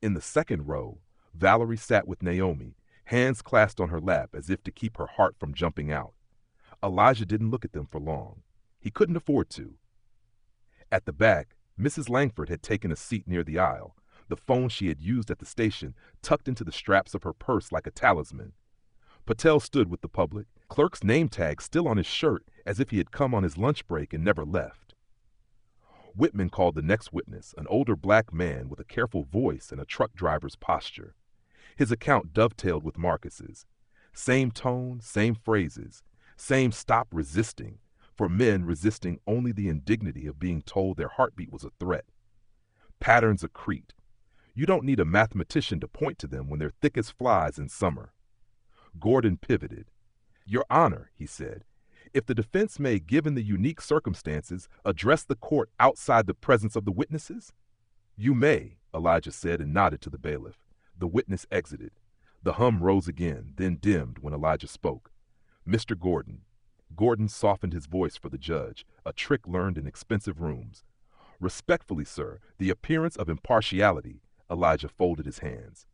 In the second row, Valerie sat with Naomi, hands clasped on her lap as if to keep her heart from jumping out. Elijah didn't look at them for long. He couldn't afford to. At the back, Mrs. Langford had taken a seat near the aisle, the phone she had used at the station tucked into the straps of her purse like a talisman. Patel stood with the public, clerk's name tag still on his shirt as if he had come on his lunch break and never left. Whitman called the next witness, an older black man with a careful voice and a truck driver's posture. His account dovetailed with Marcus's. Same tone, same phrases, same stop resisting, for men resisting only the indignity of being told their heartbeat was a threat. Patterns accrete. You don't need a mathematician to point to them when they're thick as flies in summer. Gordon pivoted. Your Honor, he said, if the defense may, given the unique circumstances, address the court outside the presence of the witnesses? You may, Elijah said and nodded to the bailiff. The witness exited. The hum rose again, then dimmed when Elijah spoke. Mr. Gordon. Gordon softened his voice for the judge, a trick learned in expensive rooms. Respectfully, sir, the appearance of impartiality. Elijah folded his hands.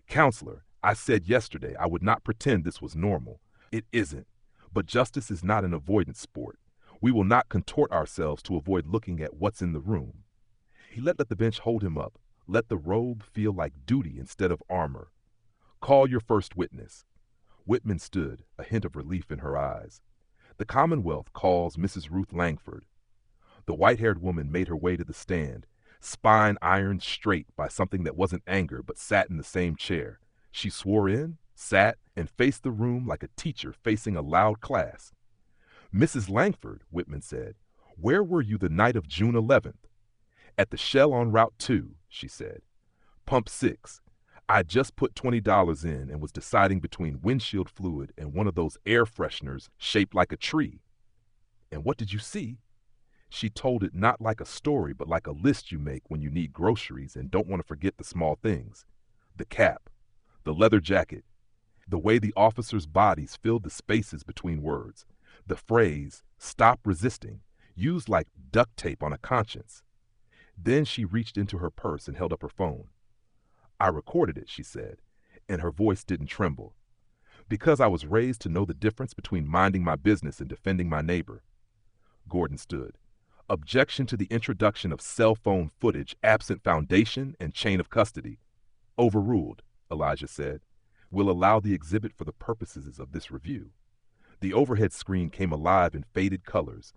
Counselor, I said yesterday I would not pretend this was normal. It isn't. But justice is not an avoidance sport. We will not contort ourselves to avoid looking at what's in the room. He let the bench hold him up. Let the robe feel like duty instead of armor. Call your first witness. Whitman stood, a hint of relief in her eyes. The Commonwealth calls Mrs. Ruth Langford. The white-haired woman made her way to the stand, spine ironed straight by something that wasn't anger but sat in the same chair. She swore in, sat, and faced the room like a teacher facing a loud class. Mrs. Langford, Whitman said, where were you the night of June 11th? At the Shell on Route 2, she said. Pump 6. I just put $20 in and was deciding between windshield fluid and one of those air fresheners shaped like a tree. And what did you see? She told it not like a story, but like a list you make when you need groceries and don't want to forget the small things. The cap, the leather jacket, the way the officers' bodies filled the spaces between words, the phrase, stop resisting, used like duct tape on a conscience. Then she reached into her purse and held up her phone. I recorded it, she said, and her voice didn't tremble. Because I was raised to know the difference between minding my business and defending my neighbor. Gordon stood. Objection to the introduction of cell phone footage absent foundation and chain of custody. Overruled, Elijah said. We'll allow the exhibit for the purposes of this review. The overhead screen came alive in faded colors.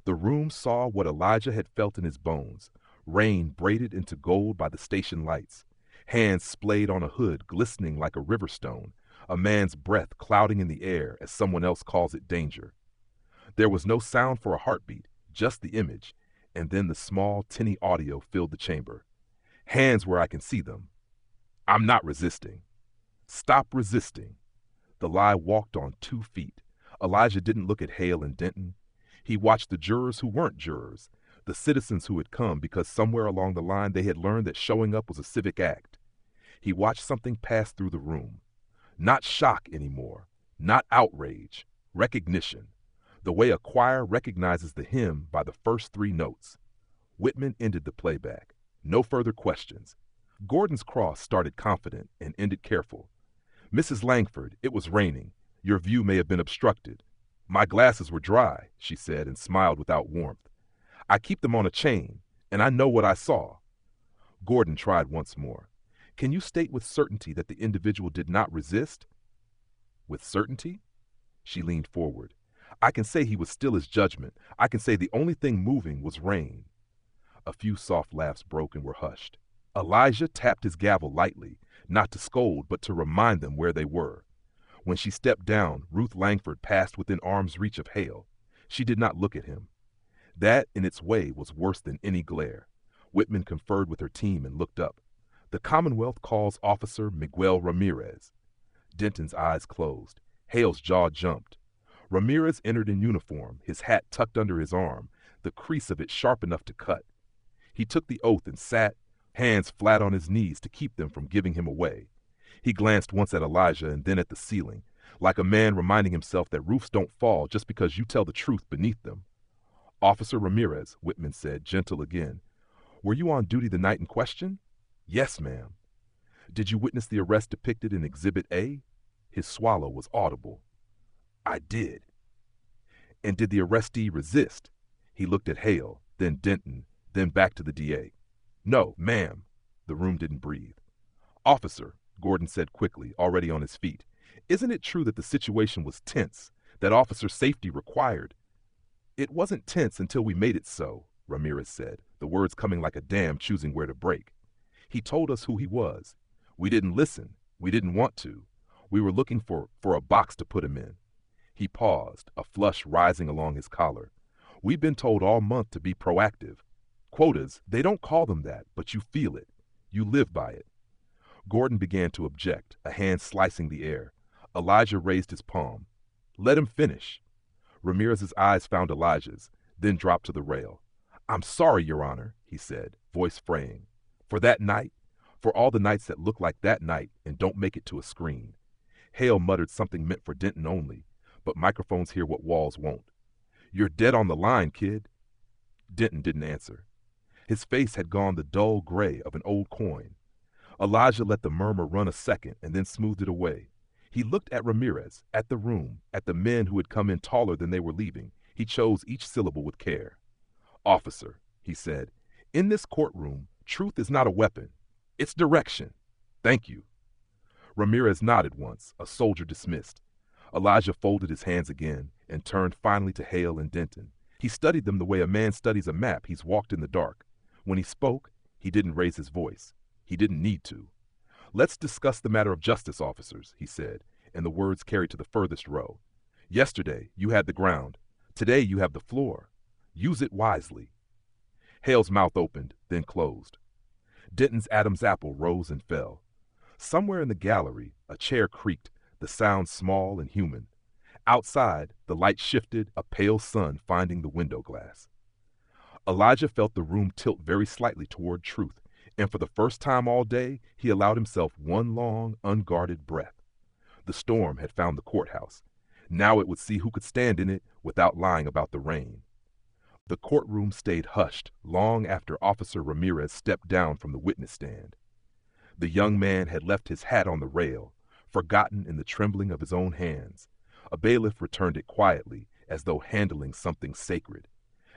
The room saw what Elijah had felt in his bones, rain braided into gold by the station lights, hands splayed on a hood glistening like a river stone, a man's breath clouding in the air as someone else calls it danger. There was no sound for a heartbeat, just the image, and then the small, tinny audio filled the chamber. Hands where I can see them. I'm not resisting. Stop resisting. The lie walked on 2 feet. Elijah didn't look at Hale and Denton. He watched the jurors who weren't jurors, the citizens who had come because somewhere along the line they had learned that showing up was a civic act. He watched something pass through the room. Not shock anymore, not outrage, recognition. the way a choir recognizes the hymn by the first three notes. Whitman ended the playback. No further questions. Gordon's cross started confident and ended careful. Mrs. Langford, it was raining. Your view may have been obstructed. My glasses were dry, she said, and smiled without warmth. I keep them on a chain, and I know what I saw. Gordon tried once more. Can you state with certainty that the individual did not resist? With certainty? She leaned forward. I can say he was still his judgment. I can say the only thing moving was rain. A few soft laughs broke and were hushed. Elijah tapped his gavel lightly, not to scold, but to remind them where they were. When she stepped down, Ruth Langford passed within arm's reach of Hale. She did not look at him. That, in its way, was worse than any glare. Whitman conferred with her team and looked up. The Commonwealth calls Officer Miguel Ramirez. Denton's eyes closed. Hale's jaw jumped. Ramirez entered in uniform, his hat tucked under his arm, the crease of it sharp enough to cut. He took the oath and sat, hands flat on his knees to keep them from giving him away. He glanced once at Elijah and then at the ceiling, like a man reminding himself that roofs don't fall just because you tell the truth beneath them. Officer Ramirez, Whitman said, gentle again. Were you on duty the night in question? Yes, ma'am. Did you witness the arrest depicted in Exhibit A? His swallow was audible. I did. And did the arrestee resist? He looked at Hale, then Denton, then back to the DA. No, ma'am. The room didn't breathe. Officer, Gordon said quickly, already on his feet, isn't it true that the situation was tense, that officer safety required? It wasn't tense until we made it so, Ramirez said, the words coming like a dam choosing where to break. He told us who he was. We didn't listen. We didn't want to. We were looking for a box to put him in. He paused, a flush rising along his collar. We've been told all month to be proactive. Quotas, they don't call them that, but you feel it. You live by it. Gordon began to object, a hand slicing the air. Elijah raised his palm. Let him finish. Ramirez's eyes found Elijah's, then dropped to the rail. I'm sorry, Your Honor, he said, voice fraying. For that night, for all the nights that look like that night and don't make it to a screen. Hale muttered something meant for Denton only, but microphones hear what walls won't. You're dead on the line, kid. Denton didn't answer. His face had gone the dull gray of an old coin. Elijah let the murmur run a second and then smoothed it away. He looked at Ramirez, at the room, at the men who had come in taller than they were leaving. He chose each syllable with care. Officer, he said, in this courtroom, truth is not a weapon. It's direction. Thank you. Ramirez nodded once, a soldier dismissed. Elijah folded his hands again and turned finally to Hale and Denton. He studied them the way a man studies a map he's walked in the dark. When he spoke, he didn't raise his voice. He didn't need to. Let's discuss the matter of justice, officers, he said, and the words carried to the furthest row. Yesterday, you had the ground. Today, you have the floor. Use it wisely. Hale's mouth opened, then closed. Denton's Adam's apple rose and fell. Somewhere in the gallery, a chair creaked, the sound small and human. Outside, the light shifted, a pale sun finding the window glass. Elijah felt the room tilt very slightly toward truth, and for the first time all day, he allowed himself one long, unguarded breath. The storm had found the courthouse. Now it would see who could stand in it without lying about the rain. The courtroom stayed hushed long after Officer Ramirez stepped down from the witness stand. The young man had left his hat on the rail, forgotten in the trembling of his own hands. A bailiff returned it quietly, as though handling something sacred.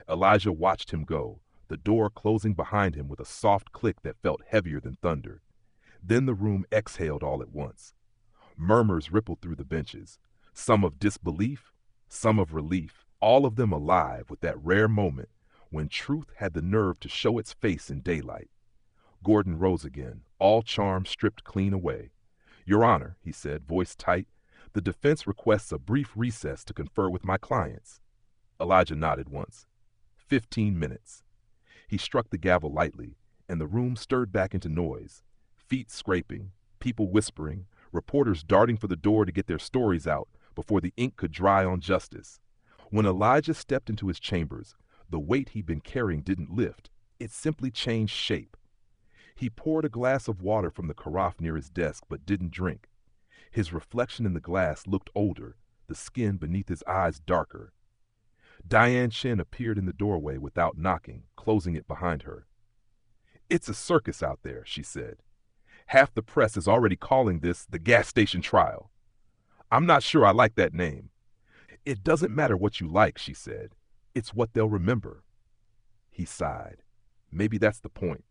Elijah watched him go, the door closing behind him with a soft click that felt heavier than thunder. Then the room exhaled all at once. Murmurs rippled through the benches, some of disbelief, some of relief, all of them alive with that rare moment when truth had the nerve to show its face in daylight. Gordon rose again, all charm stripped clean away. Your Honor, he said, voice tight, the defense requests a brief recess to confer with my clients. Elijah nodded once. 15 minutes. He struck the gavel lightly, and the room stirred back into noise. Feet scraping, people whispering, reporters darting for the door to get their stories out before the ink could dry on justice. When Elijah stepped into his chambers, the weight he'd been carrying didn't lift. It simply changed shape. He poured a glass of water from the carafe near his desk, but didn't drink. His reflection in the glass looked older, the skin beneath his eyes darker. Diane Chin appeared in the doorway without knocking, closing it behind her. "It's a circus out there," she said. "Half the press is already calling this the gas station trial. I'm not sure I like that name." "It doesn't matter what you like," she said. "It's what they'll remember." He sighed. Maybe that's the point.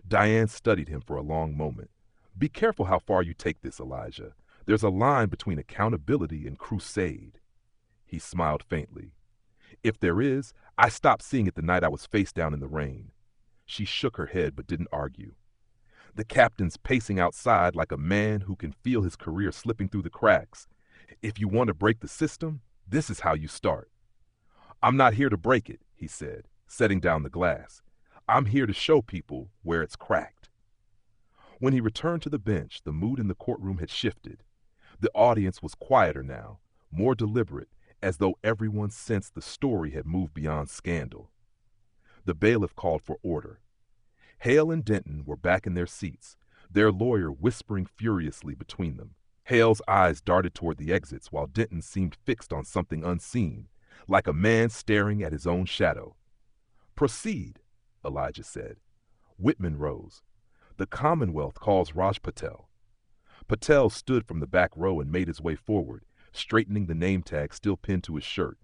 Diane studied him for a long moment. "Be careful how far you take this, Elijah. There's a line between accountability and crusade." He smiled faintly. "If there is, I stopped seeing it the night I was face down in the rain." She shook her head but didn't argue. "The captain's pacing outside like a man who can feel his career slipping through the cracks. If you want to break the system, this is how you start." "I'm not here to break it," he said, setting down the glass. "I'm here to show people where it's cracked." When he returned to the bench, the mood in the courtroom had shifted. The audience was quieter now, more deliberate, as though everyone sensed the story had moved beyond scandal. The bailiff called for order. Hale and Denton were back in their seats, their lawyer whispering furiously between them. Hale's eyes darted toward the exits while Denton seemed fixed on something unseen, like a man staring at his own shadow. "Proceed," Elijah said. Whitman rose. "The Commonwealth calls Raj Patel." Patel stood from the back row and made his way forward, straightening the name tag still pinned to his shirt.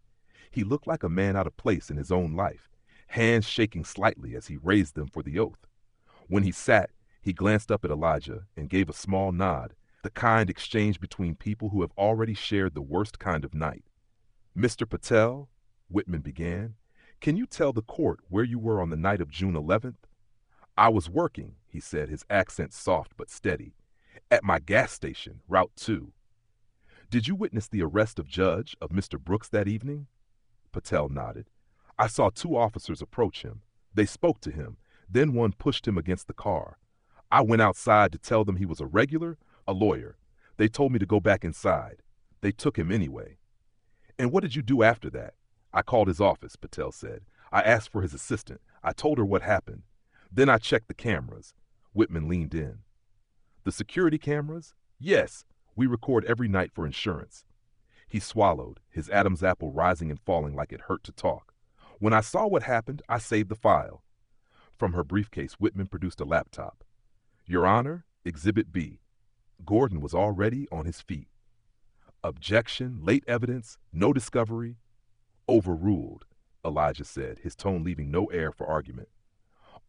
He looked like a man out of place in his own life, hands shaking slightly as he raised them for the oath. When he sat, he glanced up at Elijah and gave a small nod, the kind exchanged between people who have already shared the worst kind of night. "Mr. Patel," Whitman began, "can you tell the court where you were on the night of June 11th? "I was working," he said, his accent soft but steady, "at my gas station, Route 2. "Did you witness the arrest of Mr. Brooks that evening?" Patel nodded. "I saw two officers approach him. They spoke to him. Then one pushed him against the car. I went outside to tell them he was a regular, a lawyer. They told me to go back inside. They took him anyway." "And what did you do after that?" "I called his office," Patel said. "I asked for his assistant. I told her what happened. Then I checked the cameras." Whitman leaned in. "The security cameras?" "Yes. We record every night for insurance." He swallowed, his Adam's apple rising and falling like it hurt to talk. "When I saw what happened, I saved the file." From her briefcase, Whitman produced a laptop. "Your Honor, Exhibit B." Gordon was already on his feet. "Objection, late evidence, no discovery." "Overruled," Elijah said, his tone leaving no air for argument.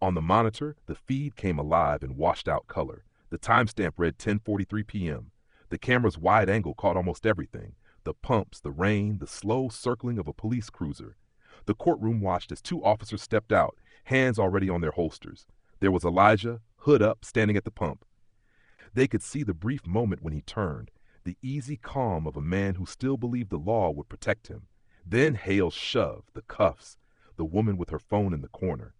On the monitor, the feed came alive in washed-out color. The timestamp read 10:43 p.m. The camera's wide angle caught almost everything: the pumps, the rain, the slow circling of a police cruiser. The courtroom watched as two officers stepped out, hands already on their holsters. There was Elijah, hood up, standing at the pump. They could see the brief moment when he turned, the easy calm of a man who still believed the law would protect him. Then Hale's shove, the cuffs, the woman with her phone in the corner.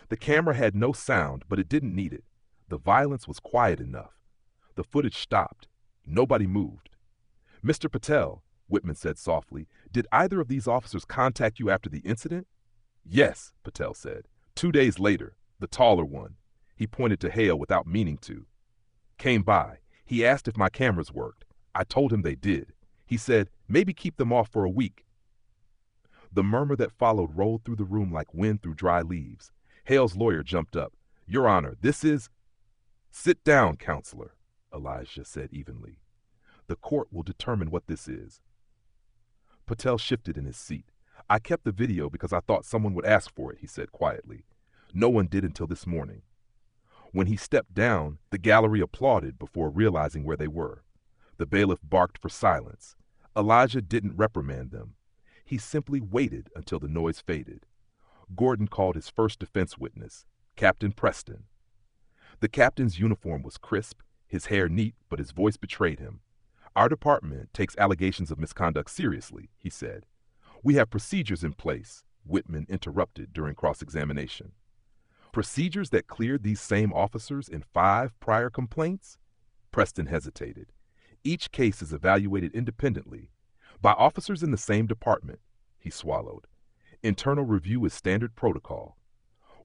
The camera had no sound, but it didn't need it. The violence was quiet enough. The footage stopped. Nobody moved. "Mr. Patel," Whitman said softly, "did either of these officers contact you after the incident?" "Yes," Patel said. 2 days later, the taller one." He pointed to Hale without meaning to. "Came by. He asked if my cameras worked. I told him they did. He said, maybe keep them off for a week." The murmur that followed rolled through the room like wind through dry leaves. Hale's lawyer jumped up. "Your Honor, this is—" "Sit down, counselor," Elijah said evenly. "The court will determine what this is." Patel shifted in his seat. "I kept the video because I thought someone would ask for it," he said quietly. "No one did until this morning." When he stepped down, the gallery applauded before realizing where they were. The bailiff barked for silence. Elijah didn't reprimand them. He simply waited until the noise faded. Gordon called his first defense witness, Captain Preston. The captain's uniform was crisp, his hair neat, but his voice betrayed him. "Our department takes allegations of misconduct seriously," he said. "We have procedures in place," Whitman interrupted during cross-examination. "Procedures that cleared these same officers in 5 prior complaints?" Preston hesitated. "Each case is evaluated independently by officers in the same department." He swallowed. "Internal review is standard protocol."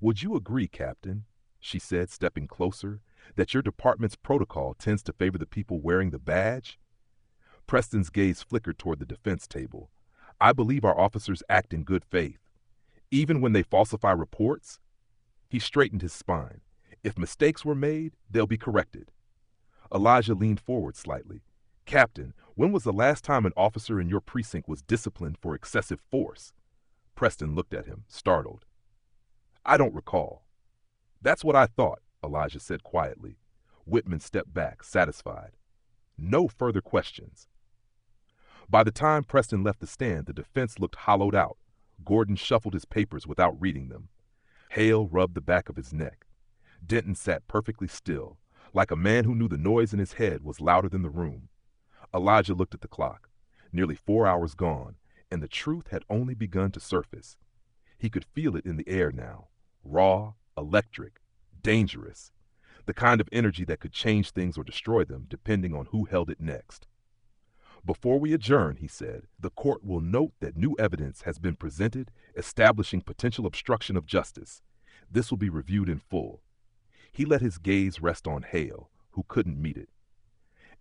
"Would you agree, Captain," she said, stepping closer, "that your department's protocol tends to favor the people wearing the badge?" Preston's gaze flickered toward the defense table. I believe our officers act in good faith. Even when they falsify reports, he straightened his spine. If mistakes were made, they'll be corrected. Elijah leaned forward slightly. Captain, when was the last time an officer in your precinct was disciplined for excessive force? Preston looked at him, startled. I don't recall. That's what I thought, Elijah said quietly. Whitman stepped back, satisfied. No further questions. By the time Preston left the stand, the defense looked hollowed out. Gordon shuffled his papers without reading them. Hale rubbed the back of his neck. Denton sat perfectly still, like a man who knew the noise in his head was louder than the room. Elijah looked at the clock. Nearly 4 hours gone, and the truth had only begun to surface. He could feel it in the air now. Raw, electric, dangerous. The kind of energy that could change things or destroy them, depending on who held it next. Before we adjourn, he said, the court will note that new evidence has been presented establishing potential obstruction of justice. This will be reviewed in full. He let his gaze rest on Hale, who couldn't meet it.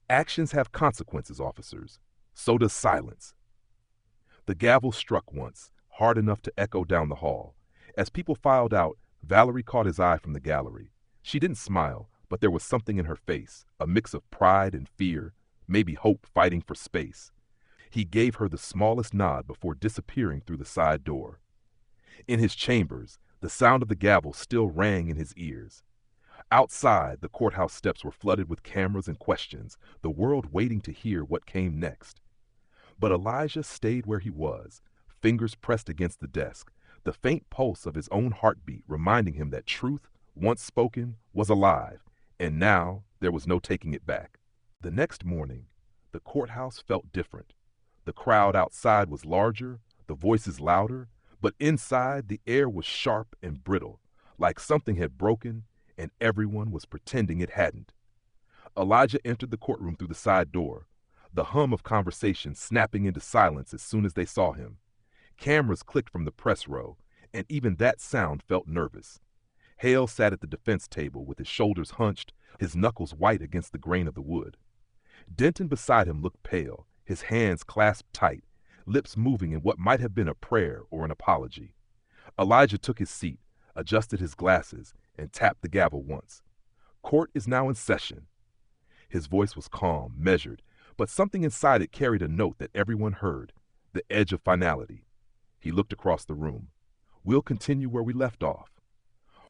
Actions have consequences, officers. So does silence. The gavel struck once, hard enough to echo down the hall. As people filed out, Valerie caught his eye from the gallery. She didn't smile, but there was something in her face, a mix of pride and fear, maybe hope fighting for space. He gave her the smallest nod before disappearing through the side door. In his chambers, the sound of the gavel still rang in his ears. Outside, the courthouse steps were flooded with cameras and questions, the world waiting to hear what came next. But Elijah stayed where he was, fingers pressed against the desk, the faint pulse of his own heartbeat reminding him that truth, once spoken, was alive, and now there was no taking it back. The next morning, the courthouse felt different. The crowd outside was larger, the voices louder, but inside the air was sharp and brittle, like something had broken and everyone was pretending it hadn't. Elijah entered the courtroom through the side door, the hum of conversation snapping into silence as soon as they saw him. Cameras clicked from the press row, and even that sound felt nervous. Hale sat at the defense table with his shoulders hunched, his knuckles white against the grain of the wood. Denton beside him looked pale, his hands clasped tight, lips moving in what might have been a prayer or an apology. Elijah took his seat, adjusted his glasses, and tapped the gavel once. Court is now in session. His voice was calm, measured, but something inside it carried a note that everyone heard, the edge of finality. He looked across the room. We'll continue where we left off.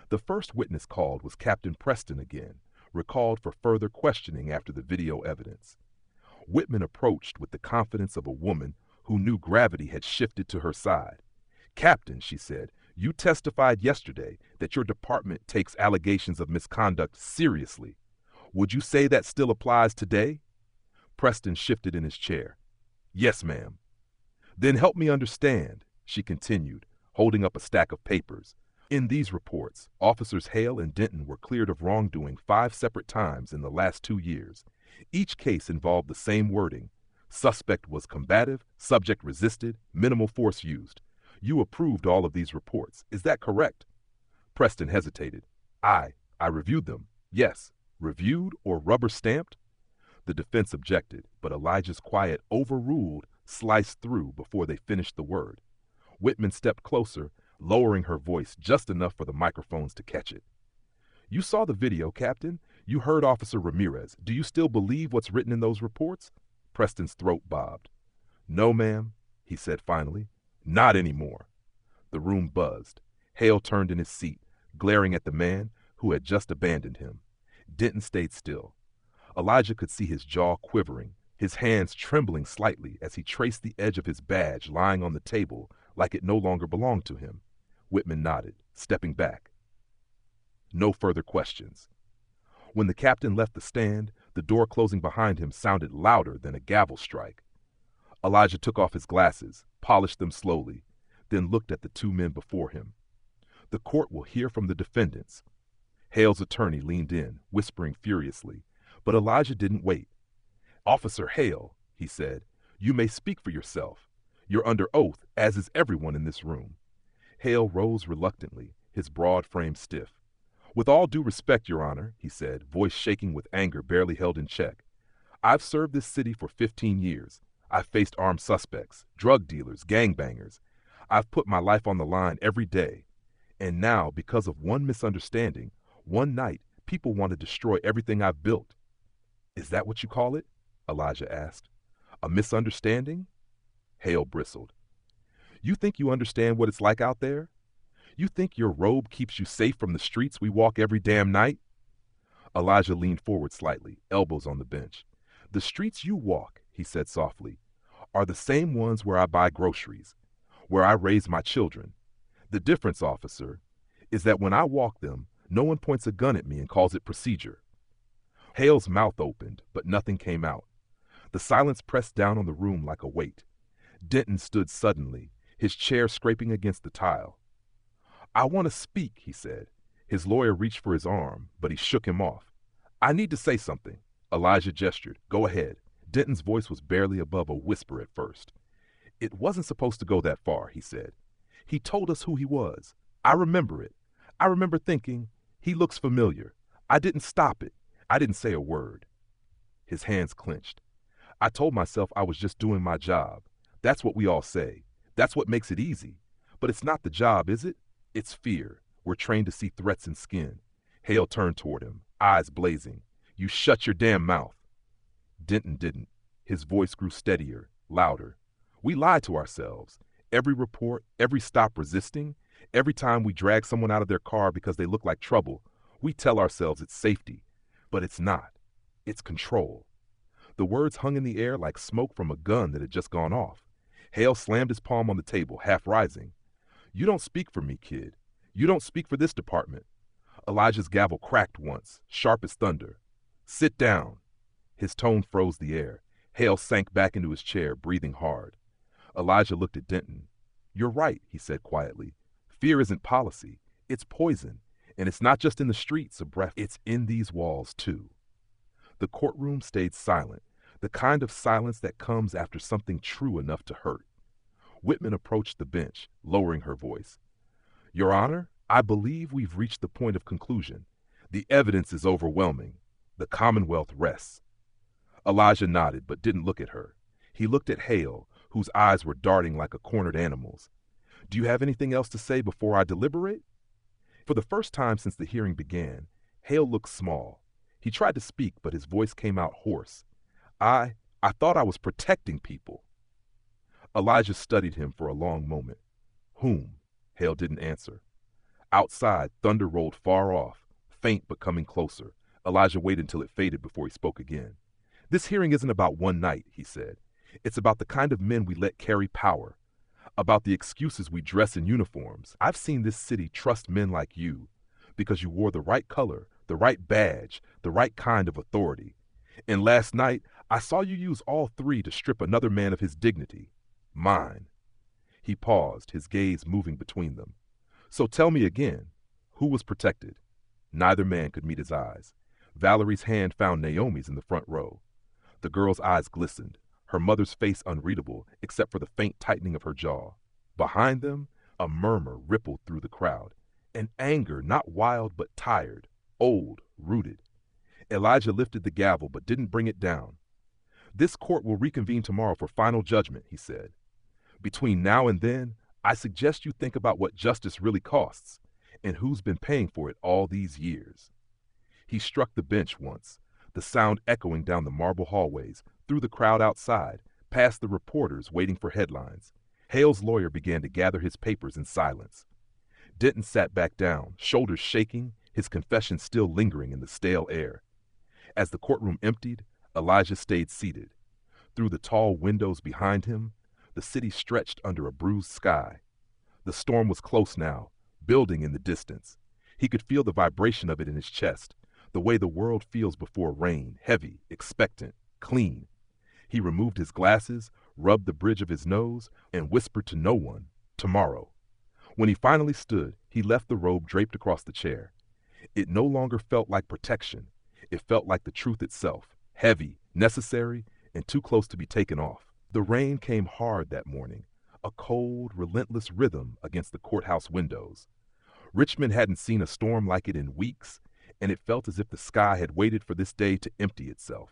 The first witness called was Captain Preston again, recalled for further questioning after the video evidence. Whitman approached with the confidence of a woman who knew gravity had shifted to her side. Captain, she said, you testified yesterday that your department takes allegations of misconduct seriously. Would you say that still applies today? Preston shifted in his chair. Yes, ma'am. Then help me understand, she continued, holding up a stack of papers. In these reports, officers Hale and Denton were cleared of wrongdoing 5 separate times in the last 2 years. Each case involved the same wording. Suspect was combative, subject resisted, minimal force used. You approved all of these reports. Is that correct? Preston hesitated. I reviewed them. Yes. Reviewed or rubber stamped? The defense objected, but Elijah's quiet overruled sliced through before they finished the word. Whitman stepped closer, lowering her voice just enough for the microphones to catch it. You saw the video, Captain. You heard Officer Ramirez. Do you still believe what's written in those reports? Preston's throat bobbed. No, ma'am, he said finally. Not anymore. The room buzzed. Hale turned in his seat, glaring at the man who had just abandoned him. Denton stayed still. Elijah could see his jaw quivering, his hands trembling slightly as he traced the edge of his badge lying on the table like it no longer belonged to him. Whitman nodded, stepping back. No further questions. When the captain left the stand, the door closing behind him sounded louder than a gavel strike. Elijah took off his glasses, polished them slowly, then looked at the 2 men before him. The court will hear from the defendants. Hale's attorney leaned in, whispering furiously, but Elijah didn't wait. Officer Hale, he said, you may speak for yourself. You're under oath, as is everyone in this room. Hale rose reluctantly, his broad frame stiff. With all due respect, Your Honor, he said, voice shaking with anger barely held in check. I've served this city for 15 years. I've faced armed suspects, drug dealers, gangbangers. I've put my life on the line every day. And now, because of one misunderstanding, one night, people want to destroy everything I've built. Is that what you call it? Elijah asked. A misunderstanding? Hale bristled. You think you understand what it's like out there? You think your robe keeps you safe from the streets we walk every damn night? Elijah leaned forward slightly, elbows on the bench. The streets you walk, he said softly, are the same ones where I buy groceries, where I raise my children. The difference, officer, is that when I walk them, no one points a gun at me and calls it procedure. Hale's mouth opened, but nothing came out. The silence pressed down on the room like a weight. Denton stood suddenly, his chair scraping against the tile. I want to speak, he said. His lawyer reached for his arm, but he shook him off. I need to say something. Elijah gestured. Go ahead. Denton's voice was barely above a whisper at first. It wasn't supposed to go that far, he said. He told us who he was. I remember it. I remember thinking, he looks familiar. I didn't stop it. I didn't say a word. His hands clenched. I told myself I was just doing my job. That's what we all say. That's what makes it easy. But it's not the job, is it? It's fear. We're trained to see threats in skin. Hale turned toward him, eyes blazing. You shut your damn mouth. Denton didn't. His voice grew steadier, louder. We lie to ourselves. Every report, every stop resisting, every time we drag someone out of their car because they look like trouble, we tell ourselves it's safety. But it's not. It's control. The words hung in the air like smoke from a gun that had just gone off. Hale slammed his palm on the table, half rising. You don't speak for me, kid. You don't speak for this department. Elijah's gavel cracked once, sharp as thunder. Sit down. His tone froze the air. Hale sank back into his chair, breathing hard. Elijah looked at Denton. You're right, he said quietly. Fear isn't policy. It's poison. And it's not just in the streets of breath. It's in these walls, too. The courtroom stayed silent, the kind of silence that comes after something true enough to hurt. Whitman approached the bench, lowering her voice. Your Honor, I believe we've reached the point of conclusion. The evidence is overwhelming. The Commonwealth rests. Elijah nodded, but didn't look at her. He looked at Hale, whose eyes were darting like a cornered animal's. Do you have anything else to say before I deliberate? For the first time since the hearing began, Hale looked small. He tried to speak, but his voice came out hoarse. I thought I was protecting people. Elijah studied him for a long moment. Whom? Hale didn't answer. Outside, thunder rolled far off, faint but coming closer. Elijah waited until it faded before he spoke again. This hearing isn't about one night, he said. It's about the kind of men we let carry power, about the excuses we dress in uniforms. I've seen this city trust men like you because you wore the right color, the right badge, the right kind of authority. And last night, I saw you use all three to strip another man of his dignity. Mine. He paused, his gaze moving between them. So tell me again, who was protected? Neither man could meet his eyes. Valerie's hand found Naomi's in the front row. The girl's eyes glistened, her mother's face unreadable except for the faint tightening of her jaw. Behind them, a murmur rippled through the crowd, an anger not wild but tired, old, rooted. Elijah lifted the gavel but didn't bring it down. This court will reconvene tomorrow for final judgment, he said. Between now and then, I suggest you think about what justice really costs and who's been paying for it all these years. He struck the bench once, the sound echoing down the marble hallways, through the crowd outside, past the reporters waiting for headlines. Hale's lawyer began to gather his papers in silence. Denton sat back down, shoulders shaking, his confession still lingering in the stale air. As the courtroom emptied, Elijah stayed seated. Through the tall windows behind him, the city stretched under a bruised sky. The storm was close now, building in the distance. He could feel the vibration of it in his chest, the way the world feels before rain, heavy, expectant, clean. He removed his glasses, rubbed the bridge of his nose, and whispered to no one, tomorrow. When he finally stood, he left the robe draped across the chair. It no longer felt like protection. It felt like the truth itself, heavy, necessary, and too close to be taken off. The rain came hard that morning, a cold, relentless rhythm against the courthouse windows. Richmond hadn't seen a storm like it in weeks, and it felt as if the sky had waited for this day to empty itself.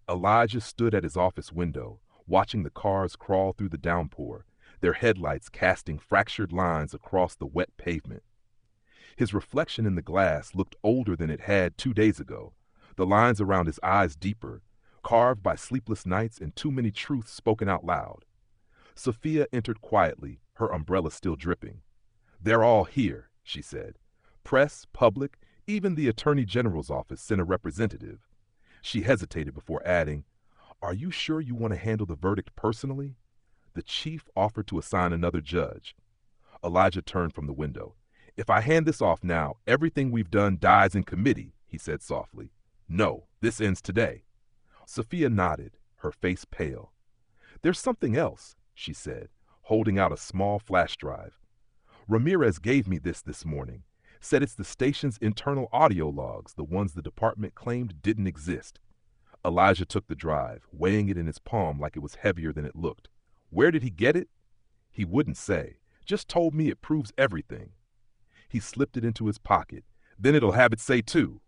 Elijah stood at his office window, watching the cars crawl through the downpour, their headlights casting fractured lines across the wet pavement. His reflection in the glass looked older than it had 2 days ago, the lines around his eyes deeper, carved by sleepless nights and too many truths spoken out loud. Sophia entered quietly, her umbrella still dripping. "They're all here," she said. "Press, public, even the Attorney General's office sent a representative." She hesitated before adding, "Are you sure you want to handle the verdict personally?" The chief offered to assign another judge. Elijah turned from the window. "If I hand this off now, everything we've done dies in committee," he said softly. "No, this ends today." Sophia nodded, her face pale. "There's something else," she said, holding out a small flash drive. "Ramirez gave me this morning. Said it's the station's internal audio logs, the ones the department claimed didn't exist." Elijah took the drive, weighing it in his palm like it was heavier than it looked. "Where did he get it?" "He wouldn't say. Just told me it proves everything." He slipped it into his pocket. "Then it'll have it say too."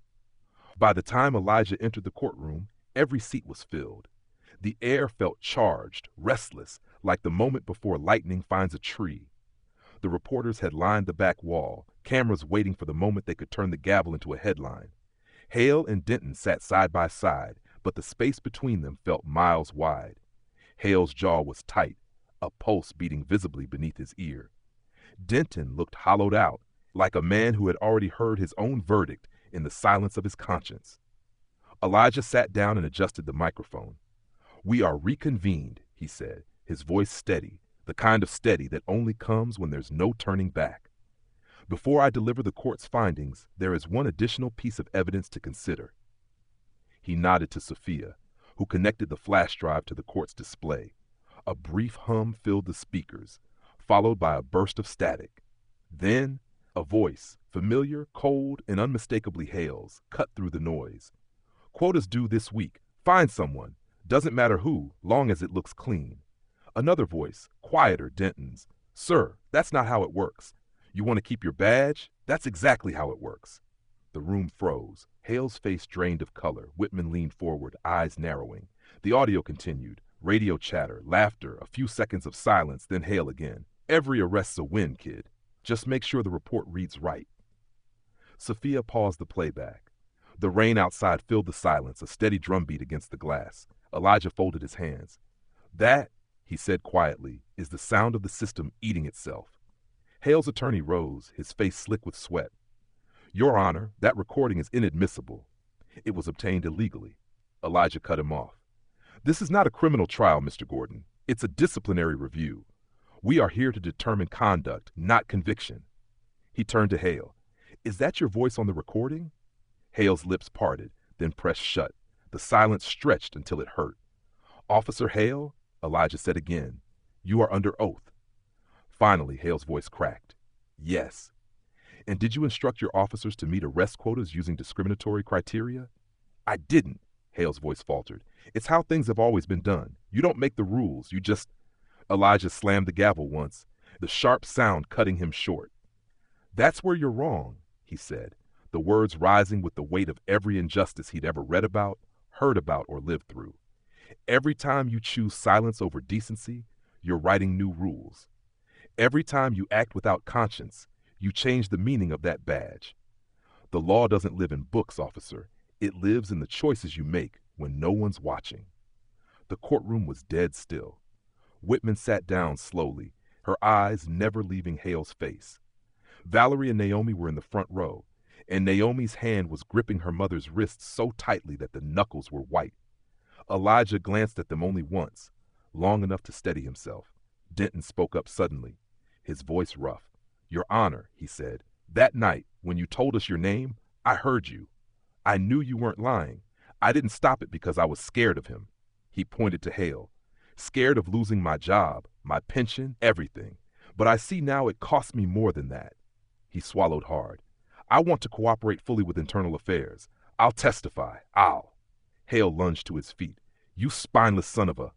By the time Elijah entered the courtroom, every seat was filled. The air felt charged, restless, like the moment before lightning finds a tree. The reporters had lined the back wall, cameras waiting for the moment they could turn the gavel into a headline. Hale and Denton sat side by side, but the space between them felt miles wide. Hale's jaw was tight, a pulse beating visibly beneath his ear. Denton looked hollowed out, like a man who had already heard his own verdict in the silence of his conscience. Elijah sat down and adjusted the microphone. "We are reconvened," he said, his voice steady, the kind of steady that only comes when there's no turning back. "Before I deliver the court's findings, there is one additional piece of evidence to consider." He nodded to Sophia, who connected the flash drive to the court's display. A brief hum filled the speakers, followed by a burst of static. Then, a voice, familiar, cold, and unmistakably Hale's, cut through the noise. "Quota's due this week. Find someone. Doesn't matter who, long as it looks clean." Another voice, quieter, Denton's. "Sir, that's not how it works. You want to keep your badge? That's exactly how it works." The room froze. Hale's face drained of color. Whitman leaned forward, eyes narrowing. The audio continued. Radio chatter, laughter, a few seconds of silence, then Hale again. "Every arrest's a win, kid. Just make sure the report reads right." Sophia paused the playback. The rain outside filled the silence, a steady drumbeat against the glass. Elijah folded his hands. "That," he said quietly, "is the sound of the system eating itself." Hale's attorney rose, his face slick with sweat. "Your Honor, that recording is inadmissible. It was obtained illegally." Elijah cut him off. "This is not a criminal trial, Mr. Gordon. It's a disciplinary review. We are here to determine conduct, not conviction." He turned to Hale. "Is that your voice on the recording?" Hale's lips parted, then pressed shut. The silence stretched until it hurt. "Officer Hale," Elijah said again, "you are under oath." Finally, Hale's voice cracked. "Yes." "And did you instruct your officers to meet arrest quotas using discriminatory criteria?" "I didn't," Hale's voice faltered. "It's how things have always been done. You don't make the rules, you just—" Elijah slammed the gavel once, the sharp sound cutting him short. "That's where you're wrong," he said, the words rising with the weight of every injustice he'd ever read about, heard about, or lived through. "Every time you choose silence over decency, you're writing new rules. Every time you act without conscience, you change the meaning of that badge. The law doesn't live in books, officer. It lives in the choices you make when no one's watching." The courtroom was dead still. Whitman sat down slowly, her eyes never leaving Hale's face. Valerie and Naomi were in the front row, and Naomi's hand was gripping her mother's wrist so tightly that the knuckles were white. Elijah glanced at them only once, long enough to steady himself. Denton spoke up suddenly, his voice rough. "Your Honor," he said, "that night, when you told us your name, I heard you. I knew you weren't lying. I didn't stop it because I was scared of him." He pointed to Hale. "Scared of losing my job, my pension, everything. But I see now it costs me more than that." He swallowed hard. "I want to cooperate fully with internal affairs. I'll testify. Hale lunged to his feet. "You spineless son of a—"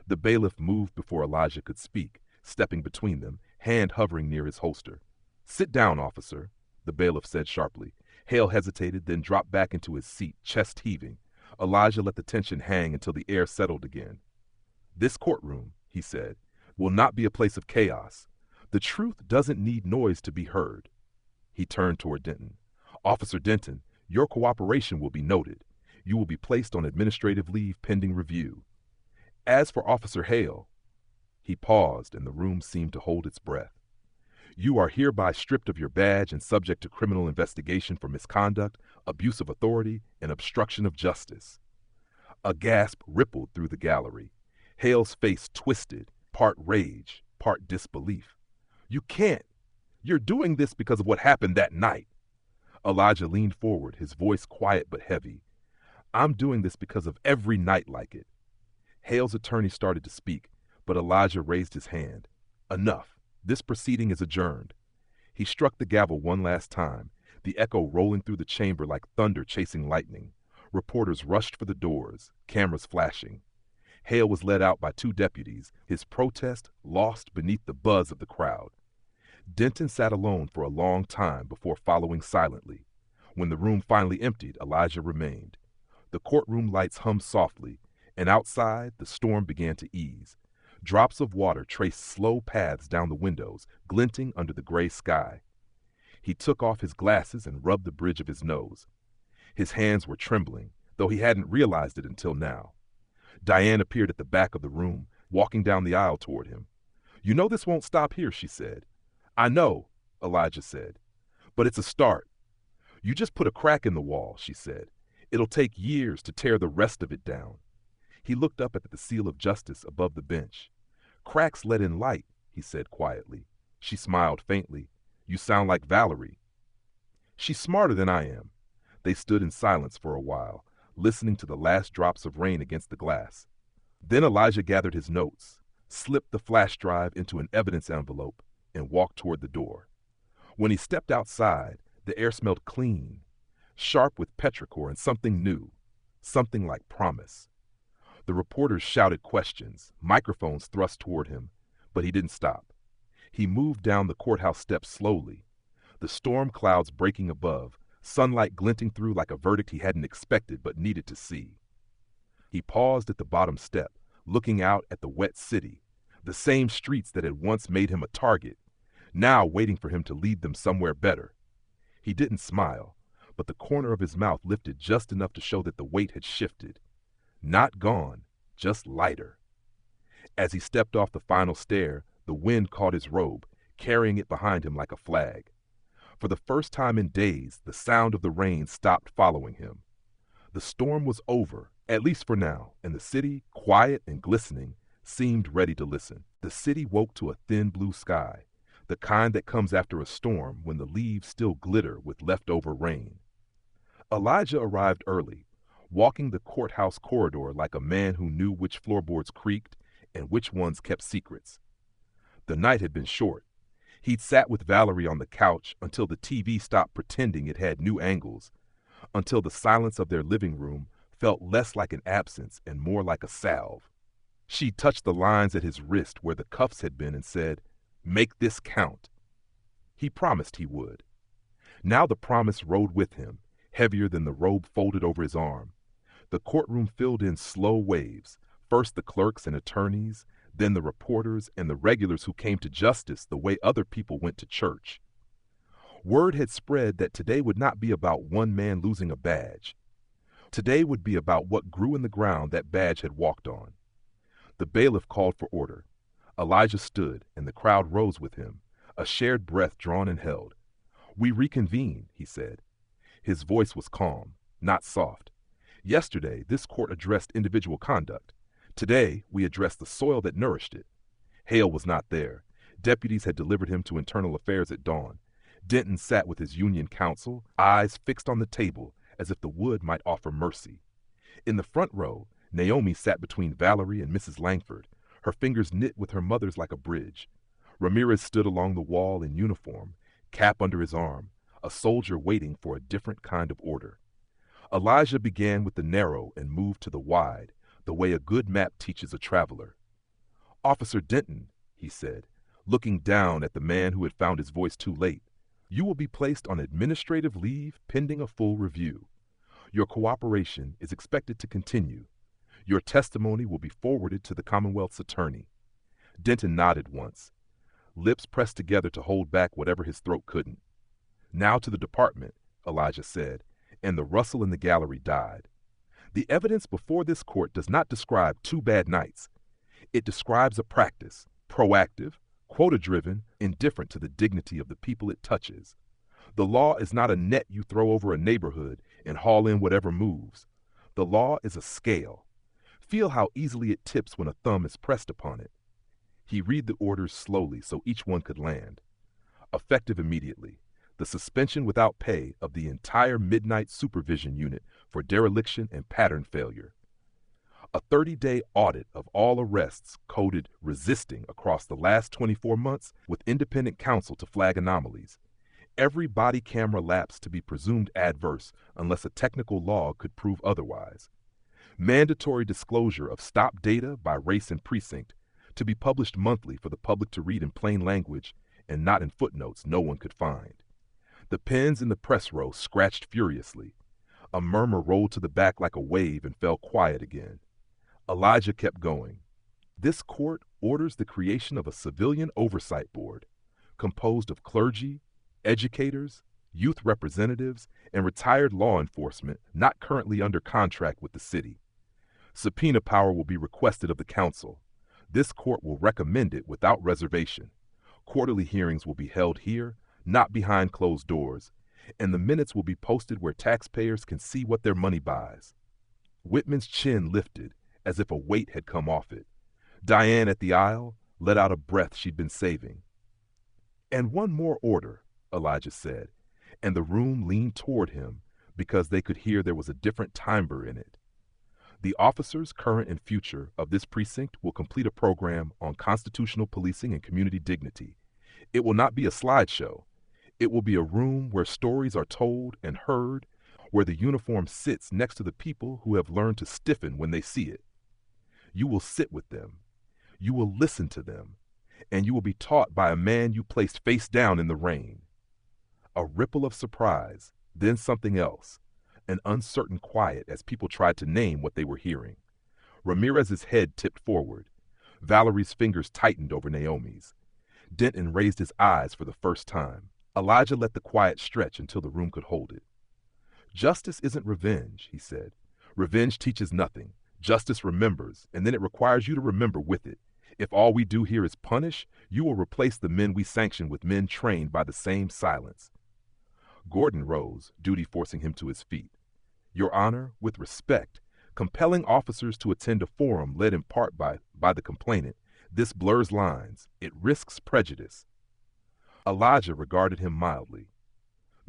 The bailiff moved before Elijah could speak, stepping between them, hand hovering near his holster. "Sit down, officer," the bailiff said sharply. Hale hesitated, then dropped back into his seat, chest heaving. Elijah let the tension hang until the air settled again. This courtroom, he said, will not be a place of chaos. The truth doesn't need noise to be heard. He turned toward Denton. Officer Denton, your cooperation will be noted. You will be placed on administrative leave pending review. As for Officer Hale, he paused and the room seemed to hold its breath. You are hereby stripped of your badge and subject to criminal investigation for misconduct, abuse of authority, and obstruction of justice. A gasp rippled through the gallery. Hale's face twisted, part rage, part disbelief. You can't. You're doing this because of what happened that night. Elijah leaned forward, his voice quiet but heavy. I'm doing this because of every night like it. Hale's attorney started to speak, but Elijah raised his hand. Enough. This proceeding is adjourned. He struck the gavel one last time, the echo rolling through the chamber like thunder chasing lightning. Reporters rushed for the doors, cameras flashing. Hale was led out by two deputies, his protest lost beneath the buzz of the crowd. Denton sat alone for a long time before following silently. When the room finally emptied, Elijah remained. The courtroom lights hummed softly, and outside the storm began to ease. Drops of water traced slow paths down the windows, glinting under the gray sky. He took off his glasses and rubbed the bridge of his nose. His hands were trembling, though he hadn't realized it until now. Diane appeared at the back of the room, walking down the aisle toward him. You know this won't stop here, she said. I know, Elijah said, but it's a start. You just put a crack in the wall, she said. It'll take years to tear the rest of it down. He looked up at the seal of justice above the bench. Cracks let in light, he said quietly. She smiled faintly. You sound like Valerie. She's smarter than I am. They stood in silence for a while, listening to the last drops of rain against the glass. Then Elijah gathered his notes, slipped the flash drive into an evidence envelope, and walked toward the door. When he stepped outside, the air smelled clean, sharp with petrichor and something new, something like promise. The reporters shouted questions, microphones thrust toward him, but he didn't stop. He moved down the courthouse steps slowly, the storm clouds breaking above, sunlight glinting through like a verdict he hadn't expected but needed to see. He paused at the bottom step, looking out at the wet city, the same streets that had once made him a target, now waiting for him to lead them somewhere better. He didn't smile, but the corner of his mouth lifted just enough to show that the weight had shifted. Not gone, just lighter. As he stepped off the final stair, the wind caught his robe, carrying it behind him like a flag. For the first time in days, the sound of the rain stopped following him. The storm was over, at least for now, and the city, quiet and glistening, seemed ready to listen. The city woke to a thin blue sky, the kind that comes after a storm when the leaves still glitter with leftover rain. Elijah arrived early, walking the courthouse corridor like a man who knew which floorboards creaked and which ones kept secrets. The night had been short. He'd sat with Valerie on the couch until the TV stopped pretending it had new angles, until the silence of their living room felt less like an absence and more like a salve. She touched the lines at his wrist where the cuffs had been and said, "Make this count." He promised he would. Now the promise rode with him, heavier than the robe folded over his arm. The courtroom filled in slow waves, first the clerks and attorneys, then the reporters and the regulars who came to justice the way other people went to church. Word had spread that today would not be about one man losing a badge. Today would be about what grew in the ground that badge had walked on. The bailiff called for order. Elijah stood, and the crowd rose with him, a shared breath drawn and held. "We reconvene," he said. His voice was calm, not soft. Yesterday, this court addressed individual conduct. Today, we address the soil that nourished it. Hale was not there. Deputies had delivered him to internal affairs at dawn. Denton sat with his union counsel, eyes fixed on the table as if the wood might offer mercy. In the front row, Naomi sat between Valerie and Mrs. Langford, her fingers knit with her mother's like a bridge. Ramirez stood along the wall in uniform, cap under his arm, a soldier waiting for a different kind of order. Elijah began with the narrow and moved to the wide, the way a good map teaches a traveler. "Officer Denton," he said, looking down at the man who had found his voice too late, "you will be placed on administrative leave pending a full review. Your cooperation is expected to continue. Your testimony will be forwarded to the Commonwealth's attorney. Denton nodded once, lips pressed together to hold back whatever his throat couldn't. Now to the department, Elijah said, and the rustle in the gallery died. The evidence before this court does not describe 2 bad nights. It describes a practice, proactive, quota-driven, indifferent to the dignity of the people it touches. The law is not a net you throw over a neighborhood and haul in whatever moves. The law is a scale. Feel how easily it tips when a thumb is pressed upon it. He read the orders slowly so each one could land. Effective immediately, the suspension without pay of the entire Midnight Supervision Unit for dereliction and pattern failure. A 30-day audit of all arrests coded resisting across the last 24 months with independent counsel to flag anomalies. Every body camera lapse to be presumed adverse unless a technical law could prove otherwise. Mandatory disclosure of stop data by race and precinct to be published monthly for the public to read in plain language and not in footnotes no one could find. The pens in the press row scratched furiously. A murmur rolled to the back like a wave and fell quiet again. Elijah kept going. This court orders the creation of a civilian oversight board composed of clergy, educators, youth representatives, and retired law enforcement not currently under contract with the city. Subpoena power will be requested of the council. This court will recommend it without reservation. Quarterly hearings will be held here, not behind closed doors, and the minutes will be posted where taxpayers can see what their money buys. Whitman's chin lifted as if a weight had come off it. Diane at the aisle let out a breath she'd been saving. And one more order, Elijah said, and the room leaned toward him because they could hear there was a different timbre in it. The officers, current and future, of this precinct will complete a program on constitutional policing and community dignity. It will not be a slideshow. It will be a room where stories are told and heard, where the uniform sits next to the people who have learned to stiffen when they see it. You will sit with them. You will listen to them. And you will be taught by a man you placed face down in the rain. A ripple of surprise, then something else, an uncertain quiet as people tried to name what they were hearing. Ramirez's head tipped forward. Valerie's fingers tightened over Naomi's. Denton raised his eyes for the first time. Elijah let the quiet stretch until the room could hold it. Justice isn't revenge, he said. Revenge teaches nothing. Justice remembers, and then it requires you to remember with it. If all we do here is punish, you will replace the men we sanction with men trained by the same silence. Gordon rose, duty forcing him to his feet. Your Honor, with respect, compelling officers to attend a forum led in part by the complainant, this blurs lines. It risks prejudice. Elijah regarded him mildly.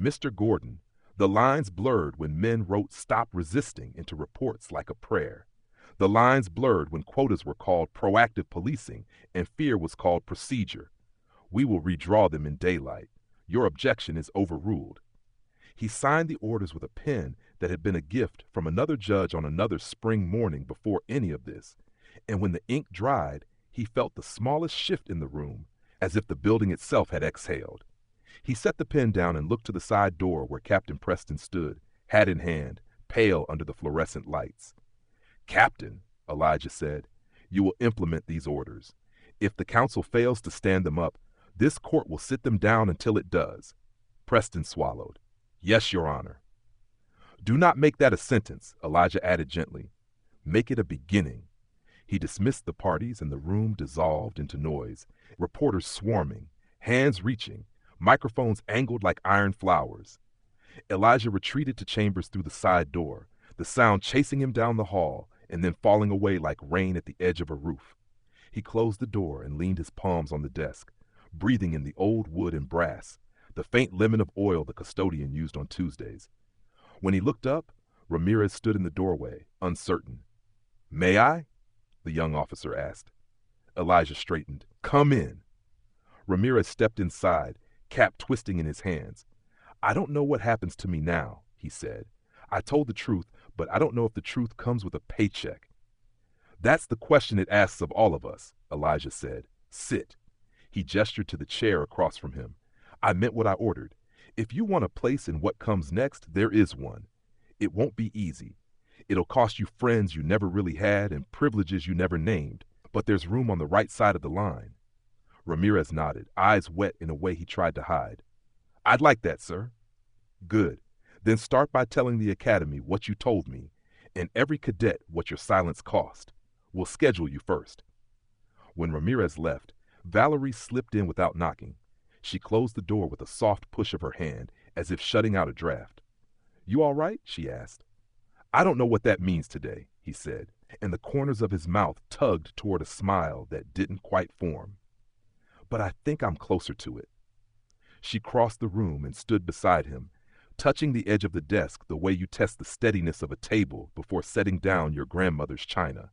Mr. Gordon, the lines blurred when men wrote "Stop Resisting" into reports like a prayer. The lines blurred when quotas were called proactive policing and fear was called procedure. We will redraw them in daylight. Your objection is overruled. He signed the orders with a pen that had been a gift from another judge on another spring morning before any of this, and when the ink dried, he felt the smallest shift in the room, as if the building itself had exhaled. He set the pen down and looked to the side door where Captain Preston stood, hat in hand, pale under the fluorescent lights. Captain, Elijah said, you will implement these orders. If the council fails to stand them up, this court will sit them down until it does. Preston swallowed. Yes, Your Honor. Do not make that a sentence, Elijah added gently. Make it a beginning. He dismissed the parties and the room dissolved into noise, reporters swarming, hands reaching, microphones angled like iron flowers. Elijah retreated to chambers through the side door, the sound chasing him down the hall and then falling away like rain at the edge of a roof. He closed the door and leaned his palms on the desk, breathing in the old wood and brass, the faint lemon of oil the custodian used on Tuesdays. When he looked up, Ramirez stood in the doorway, uncertain. May I? The young officer asked. Elijah straightened. Come in. Ramirez stepped inside, cap twisting in his hands. I don't know what happens to me now, he said. I told the truth, but I don't know if the truth comes with a paycheck. That's the question it asks of all of us, Elijah said. Sit. He gestured to the chair across from him. I meant what I ordered. If you want a place in what comes next, there is one. It won't be easy. It'll cost you friends you never really had and privileges you never named, but there's room on the right side of the line. Ramirez nodded, eyes wet in a way he tried to hide. I'd like that, sir. Good. Then start by telling the academy what you told me, and every cadet what your silence cost. We'll schedule you first. When Ramirez left, Valerie slipped in without knocking. She closed the door with a soft push of her hand, as if shutting out a draft. You all right? She asked. I don't know what that means today, he said, and the corners of his mouth tugged toward a smile that didn't quite form. But I think I'm closer to it. She crossed the room and stood beside him, touching the edge of the desk the way you test the steadiness of a table before setting down your grandmother's china.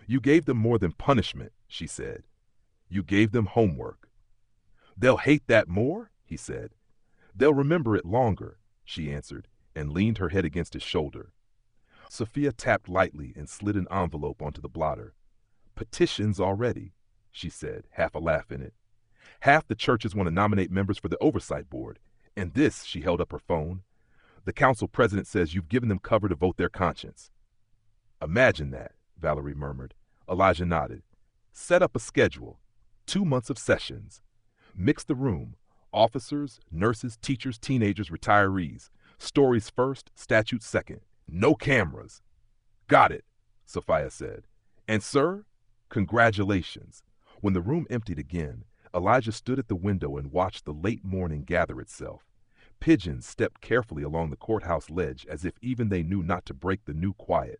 You gave them more than punishment, she said. You gave them homework. They'll hate that more, he said. They'll remember it longer, she answered, and leaned her head against his shoulder. Sophia tapped lightly and slid an envelope onto the blotter. Petitions already, she said, half a laugh in it. Half the churches want to nominate members for the oversight board, and this, she held up her phone. The council president says you've given them cover to vote their conscience. Imagine that, Valerie murmured. Elijah nodded. Set up a schedule. 2 months of sessions. Mix the room. Officers, nurses, teachers, teenagers, retirees. Stories first, statutes second. No cameras. Got it, Sophia said. And sir, congratulations. When the room emptied again, Elijah stood at the window and watched the late morning gather itself. Pigeons stepped carefully along the courthouse ledge as if even they knew not to break the new quiet.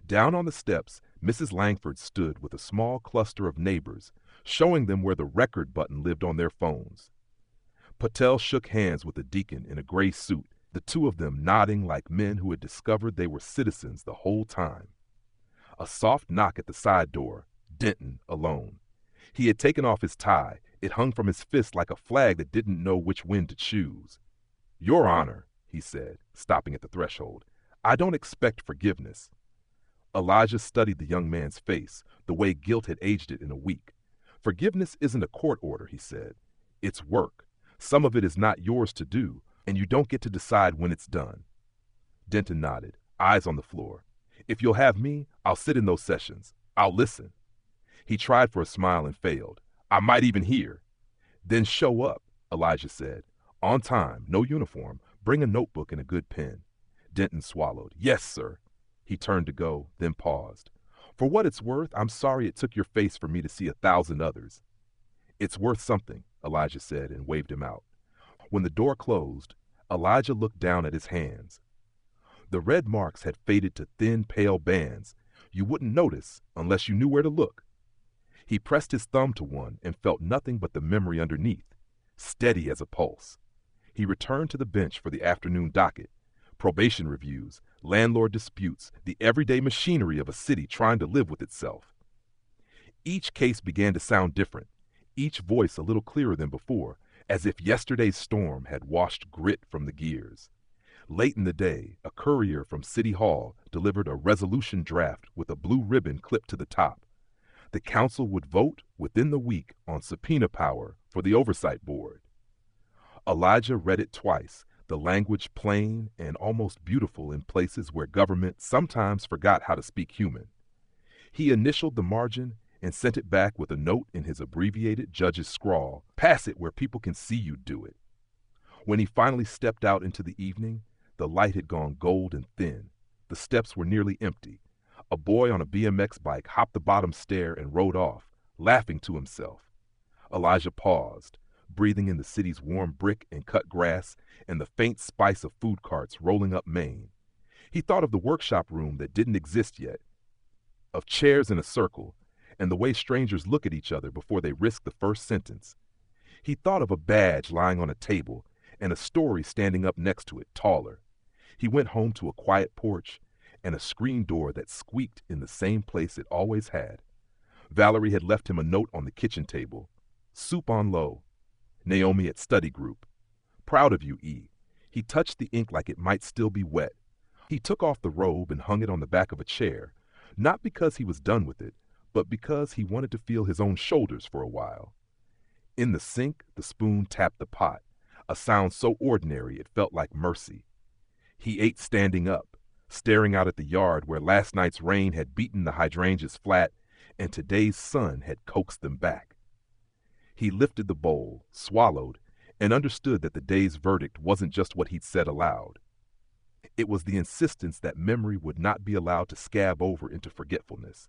Down on the steps, Mrs. Langford stood with a small cluster of neighbors, showing them where the record button lived on their phones. Patel shook hands with a deacon in a gray suit, the two of them nodding like men who had discovered they were citizens the whole time. A soft knock at the side door, Denton alone. He had taken off his tie. It hung from his fist like a flag that didn't know which wind to choose. Your Honor, he said, stopping at the threshold, I don't expect forgiveness. Elijah studied the young man's face, the way guilt had aged it in a week. Forgiveness isn't a court order, he said. It's work. Some of it is not yours to do, and you don't get to decide when it's done. Denton nodded, eyes on the floor. If you'll have me, I'll sit in those sessions. I'll listen. He tried for a smile and failed. I might even hear. Then show up, Elijah said. On time, no uniform. Bring a notebook and a good pen. Denton swallowed. Yes, sir. He turned to go, then paused. For what it's worth, I'm sorry it took your face for me to see 1,000 others. It's worth something, Elijah said and waved him out. When the door closed, Elijah looked down at his hands. The red marks had faded to thin, pale bands. You wouldn't notice unless you knew where to look. He pressed his thumb to one and felt nothing but the memory underneath, steady as a pulse. He returned to the bench for the afternoon docket, probation reviews, landlord disputes, the everyday machinery of a city trying to live with itself. Each case began to sound different, each voice a little clearer than before, as if yesterday's storm had washed grit from the gears. Late in the day, a courier from City Hall delivered a resolution draft with a blue ribbon clipped to the top. The council would vote within the week on subpoena power for the oversight board. Elijah read it twice, the language plain and almost beautiful in places where government sometimes forgot how to speak human. He initialed the margin and sent it back with a note in his abbreviated judge's scrawl, pass it where people can see you do it. When he finally stepped out into the evening, the light had gone gold and thin. The steps were nearly empty. A boy on a BMX bike hopped the bottom stair and rode off, laughing to himself. Elijah paused, breathing in the city's warm brick and cut grass and the faint spice of food carts rolling up Main. He thought of the workshop room that didn't exist yet, of chairs in a circle, and the way strangers look at each other before they risk the first sentence. He thought of a badge lying on a table and a story standing up next to it, taller. He went home to a quiet porch and a screen door that squeaked in the same place it always had. Valerie had left him a note on the kitchen table. Soup on low. Naomi at study group. Proud of you, E. He touched the ink like it might still be wet. He took off the robe and hung it on the back of a chair, not because he was done with it, but because he wanted to feel his own shoulders for a while. In the sink, the spoon tapped the pot, a sound so ordinary it felt like mercy. He ate standing up, staring out at the yard where last night's rain had beaten the hydrangeas flat and today's sun had coaxed them back. He lifted the bowl, swallowed, and understood that the day's verdict wasn't just what he'd said aloud. It was the insistence that memory would not be allowed to scab over into forgetfulness.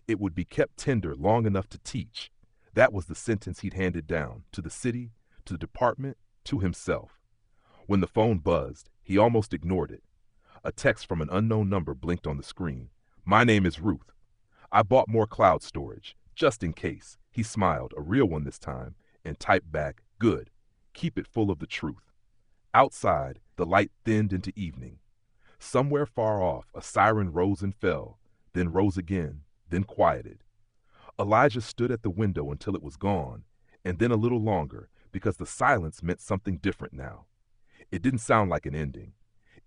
It would be kept tender long enough to teach. That was the sentence he'd handed down, to the city, to the department, to himself. When the phone buzzed, he almost ignored it. A text from an unknown number blinked on the screen. "My name is Ruth. I bought more cloud storage, just in case." He smiled, a real one this time, and typed back, "Good. Keep it full of the truth." Outside, the light thinned into evening. Somewhere far off, a siren rose and fell, then rose again, then quieted. Elijah stood at the window until it was gone, and then a little longer, because the silence meant something different now. It didn't sound like an ending.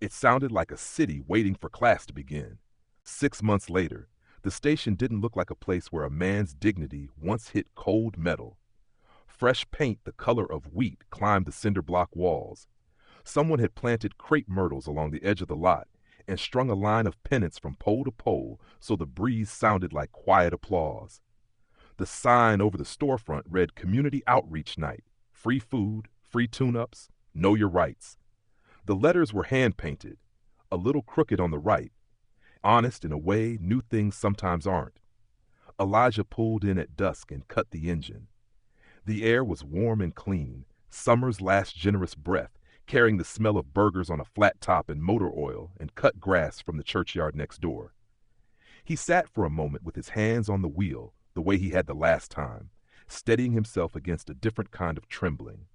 It sounded like a city waiting for class to begin. 6 months later, the station didn't look like a place where a man's dignity once hit cold metal. Fresh paint the color of wheat climbed the cinder block walls. Someone had planted crepe myrtles along the edge of the lot and strung a line of pennants from pole to pole so the breeze sounded like quiet applause. The sign over the storefront read Community Outreach Night, free food, free tune-ups, know your rights. The letters were hand-painted, a little crooked on the right, honest in a way new things sometimes aren't. Elijah pulled in at dusk and cut the engine. The air was warm and clean, summer's last generous breath, carrying the smell of burgers on a flat top and motor oil and cut grass from the churchyard next door. He sat for a moment with his hands on the wheel, the way he had the last time, steadying himself against a different kind of trembling.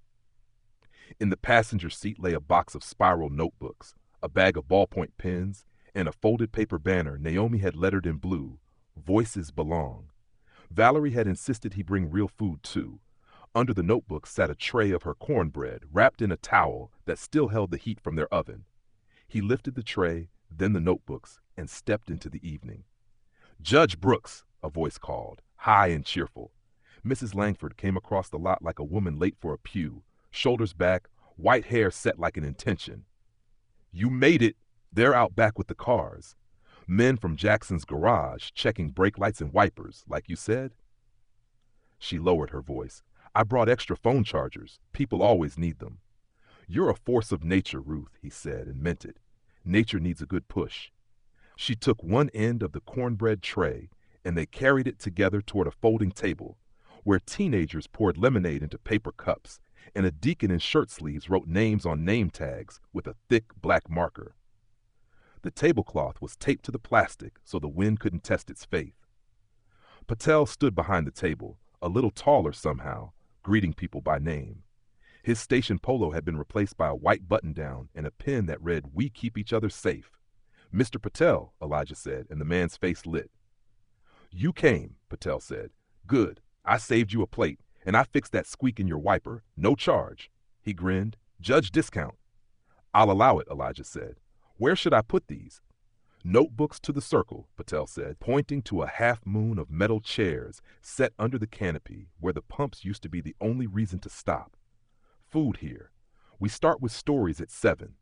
In the passenger seat lay a box of spiral notebooks, a bag of ballpoint pens, and a folded paper banner Naomi had lettered in blue, "Voices Belong." Valerie had insisted he bring real food, too. Under the notebook sat a tray of her cornbread, wrapped in a towel that still held the heat from their oven. He lifted the tray, then the notebooks, and stepped into the evening. "Judge Brooks," a voice called, high and cheerful. Mrs. Langford came across the lot like a woman late for a pew, shoulders back, white hair set like an intention. "You made it. They're out back with the cars. Men from Jackson's garage checking brake lights and wipers, like you said." She lowered her voice. "I brought extra phone chargers. People always need them." "You're a force of nature, Ruth," he said, and meant it. Nature needs a good push. She took one end of the cornbread tray, and they carried it together toward a folding table, where teenagers poured lemonade into paper cups, and a deacon in shirt sleeves wrote names on name tags with a thick black marker. The tablecloth was taped to the plastic so the wind couldn't test its faith. Patel stood behind the table, a little taller somehow, greeting people by name. His station polo had been replaced by a white button-down and a pen that read, "We keep each other safe." "Mr. Patel," Elijah said, and the man's face lit. "You came," Patel said. "Good. I saved you a plate, and I fixed that squeak in your wiper. No charge." He grinned. "Judge discount." "I'll allow it," Elijah said. "Where should I put these?" "Notebooks to the circle," Patel said, pointing to a half-moon of metal chairs set under the canopy where the pumps used to be the only reason to stop. "Food here. We start with stories at 7.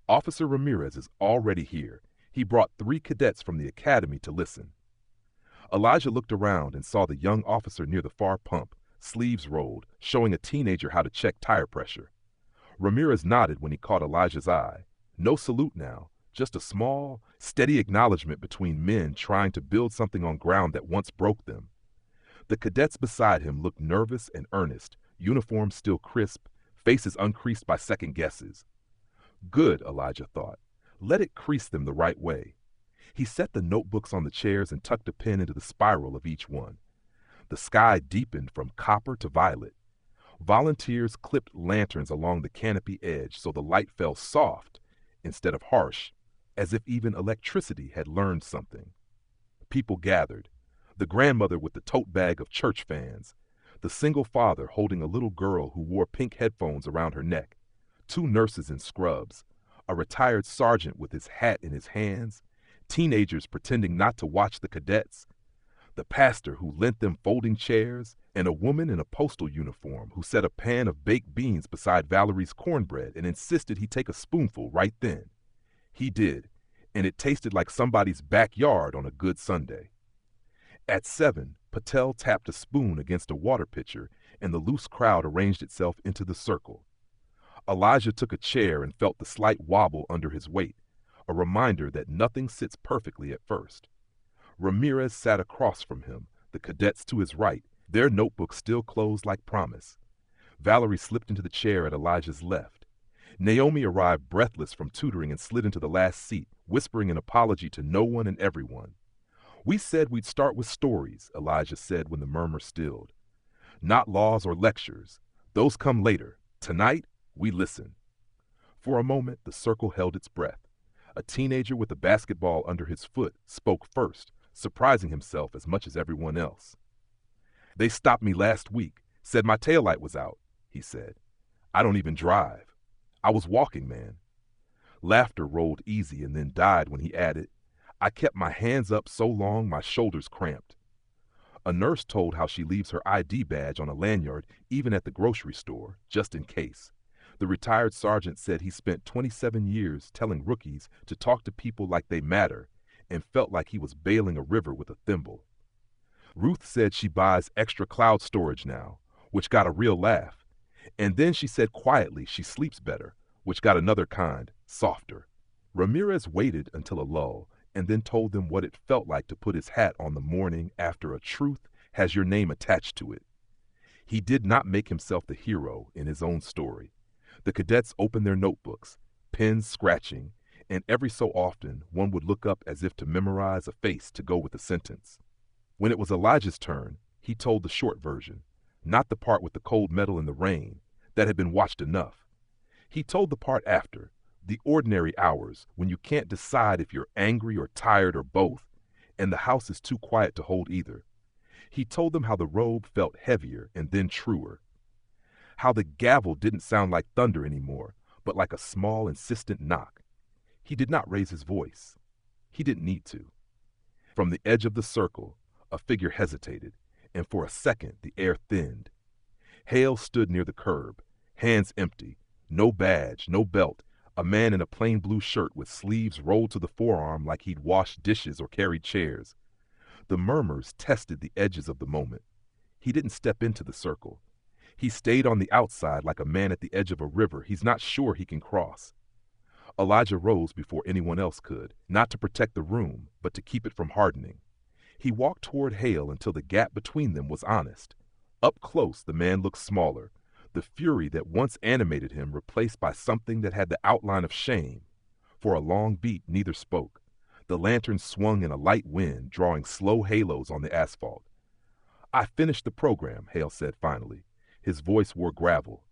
Officer Ramirez is already here. He brought 3 cadets from the academy to listen." Elijah looked around and saw the young officer near the far pump, sleeves rolled, showing a teenager how to check tire pressure. Ramirez nodded when he caught Elijah's eye. No salute now, just a small, steady acknowledgement between men trying to build something on ground that once broke them. The cadets beside him looked nervous and earnest, uniforms still crisp, faces uncreased by second guesses. Good, Elijah thought. Let it crease them the right way. He set the notebooks on the chairs and tucked a pen into the spiral of each one. The sky deepened from copper to violet. Volunteers clipped lanterns along the canopy edge so the light fell soft instead of harsh, as if even electricity had learned something. People gathered. The grandmother with the tote bag of church fans, the single father holding a little girl who wore pink headphones around her neck, 2 nurses in scrubs, a retired sergeant with his hat in his hands, teenagers pretending not to watch the cadets, the pastor who lent them folding chairs, and a woman in a postal uniform who set a pan of baked beans beside Valerie's cornbread and insisted he take a spoonful right then. He did, and it tasted like somebody's backyard on a good Sunday. At 7, Patel tapped a spoon against a water pitcher, and the loose crowd arranged itself into the circle. Elijah took a chair and felt the slight wobble under his weight, a reminder that nothing sits perfectly at first. Ramirez sat across from him, the cadets to his right, their notebooks still closed like promise. Valerie slipped into the chair at Elijah's left. Naomi arrived breathless from tutoring and slid into the last seat, whispering an apology to no one and everyone. "We said we'd start with stories," Elijah said when the murmur stilled. "Not laws or lectures. Those come later. Tonight, we listen." For a moment, the circle held its breath. A teenager with a basketball under his foot spoke first, surprising himself as much as everyone else. "They stopped me last week, said my taillight was out," he said. "I don't even drive. I was walking, man." Laughter rolled easy and then died when he added, "I kept my hands up so long my shoulders cramped." A nurse told how she leaves her ID badge on a lanyard even at the grocery store, just in case. The retired sergeant said he spent 27 years telling rookies to talk to people like they matter and felt like he was bailing a river with a thimble. Ruth said she buys extra cloud storage now, which got a real laugh. And then she said quietly she sleeps better, which got another kind, softer. Ramirez waited until a lull and then told them what it felt like to put his hat on the morning after a truth has your name attached to it. He did not make himself the hero in his own story. The cadets opened their notebooks, pens scratching, and every so often one would look up as if to memorize a face to go with the sentence. When it was Elijah's turn, he told the short version, not the part with the cold metal in the rain, that had been watched enough. He told the part after, the ordinary hours when you can't decide if you're angry or tired or both, and the house is too quiet to hold either. He told them how the robe felt heavier and then truer. How the gavel didn't sound like thunder anymore, but like a small, insistent knock. He did not raise his voice. He didn't need to. From the edge of the circle, a figure hesitated, and for a second the air thinned. Hale stood near the curb, hands empty, no badge, no belt, a man in a plain blue shirt with sleeves rolled to the forearm like he'd washed dishes or carried chairs. The murmurs tested the edges of the moment. He didn't step into the circle. He stayed on the outside like a man at the edge of a river he's not sure he can cross. Elijah rose before anyone else could, not to protect the room, but to keep it from hardening. He walked toward Hale until the gap between them was honest. Up close, the man looked smaller, the fury that once animated him replaced by something that had the outline of shame. For a long beat, neither spoke. The lantern swung in a light wind, drawing slow halos on the asphalt. "I finished the program," Hale said finally. His voice wore gravel.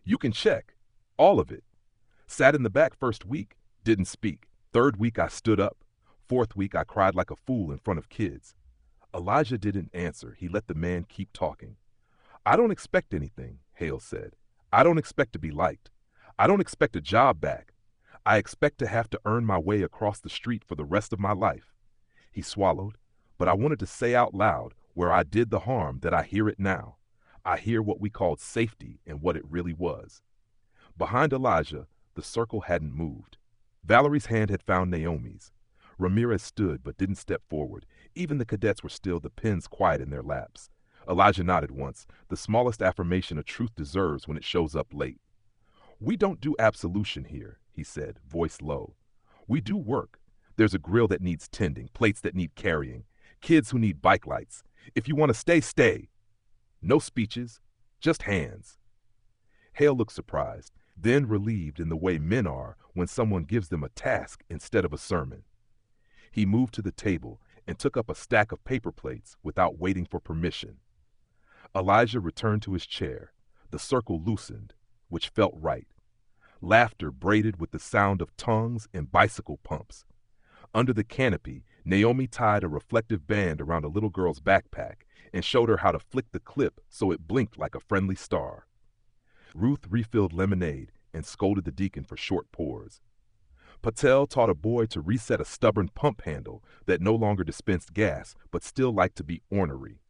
"You can check. All of it. Sat in the back first week, didn't speak. Third week I stood up. Fourth week I cried like a fool in front of kids." Elijah didn't answer. He let the man keep talking. "I don't expect anything," Hale said. "I don't expect to be liked. I don't expect a job back. I expect to have to earn my way across the street for the rest of my life." He swallowed, but I wanted to say out loud where I did the harm that I hear it now. I hear what we called safety and what it really was. Behind Elijah, the circle hadn't moved. Valerie's hand had found Naomi's. Ramirez stood but didn't step forward. Even the cadets were still, the pens quiet in their laps. Elijah nodded once, the smallest affirmation a truth deserves when it shows up late. "We don't do absolution here," he said, voice low. "We do work. There's a grill that needs tending, plates that need carrying, kids who need bike lights. If you want to stay, stay. No speeches, just hands." Hale looked surprised, then relieved in the way men are when someone gives them a task instead of a sermon. He moved to the table and took up a stack of paper plates without waiting for permission. Elijah returned to his chair. The circle loosened, which felt right. Laughter braided with the sound of tongues and bicycle pumps. Under the canopy, Naomi tied a reflective band around a little girl's backpack and showed her how to flick the clip so it blinked like a friendly star. Ruth refilled lemonade and scolded the deacon for short pours. Patel taught a boy to reset a stubborn pump handle that no longer dispensed gas but still liked to be ornery.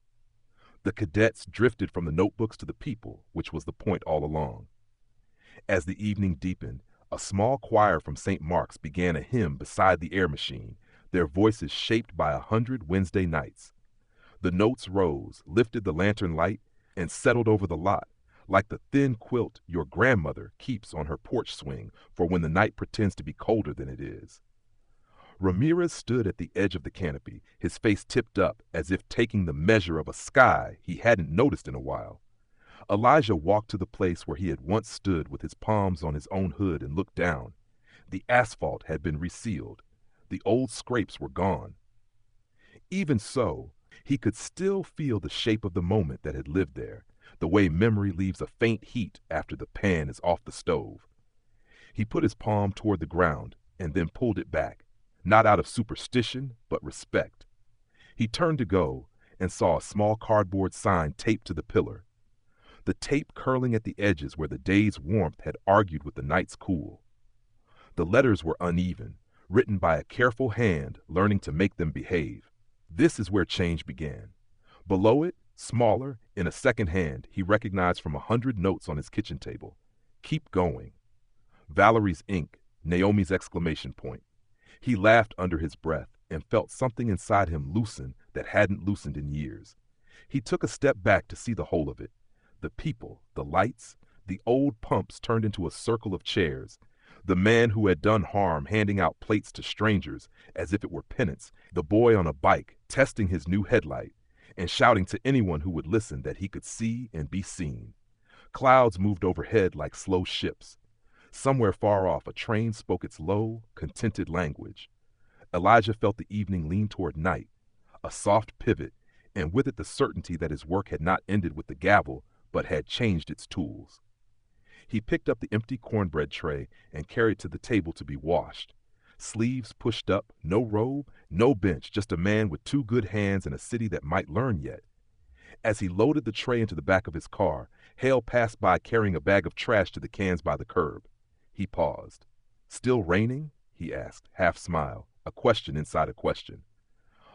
The cadets drifted from the notebooks to the people, which was the point all along. As the evening deepened, A small choir from St. Mark's began a hymn beside the air machine, their voices shaped by 100 Wednesday nights. The notes rose, lifted the lantern light, and settled over the lot, like the thin quilt your grandmother keeps on her porch swing for when the night pretends to be colder than it is. Ramirez stood at the edge of the canopy, his face tipped up as if taking the measure of a sky he hadn't noticed in a while. Elijah walked to the place where he had once stood with his palms on his own hood and looked down. The asphalt had been resealed. The old scrapes were gone. Even so, he could still feel the shape of the moment that had lived there, the way memory leaves a faint heat after the pan is off the stove. He put his palm toward the ground and then pulled it back, not out of superstition, but respect. He turned to go and saw a small cardboard sign taped to the pillar, the tape curling at the edges where the day's warmth had argued with the night's cool. The letters were uneven, written by a careful hand learning to make them behave. This is where change began. Below it, smaller, in a second hand, he recognized from 100 notes on his kitchen table. Keep going. Valerie's ink, Naomi's exclamation point. He laughed under his breath and felt something inside him loosen that hadn't loosened in years. He took a step back to see the whole of it. The people, the lights, the old pumps turned into a circle of chairs. The man who had done harm handing out plates to strangers as if it were penance. The boy on a bike testing his new headlight and shouting to anyone who would listen that he could see and be seen. Clouds moved overhead like slow ships. Somewhere far off, a train spoke its low, contented language. Elijah felt the evening lean toward night, a soft pivot, and with it the certainty that his work had not ended with the gavel, but had changed its tools. He picked up the empty cornbread tray and carried it to the table to be washed. Sleeves pushed up, no robe, no bench, just a man with 2 good hands in a city that might learn yet. As he loaded the tray into the back of his car, Hale passed by carrying a bag of trash to the cans by the curb. He paused. Still raining? He asked, half smile, a question inside a question.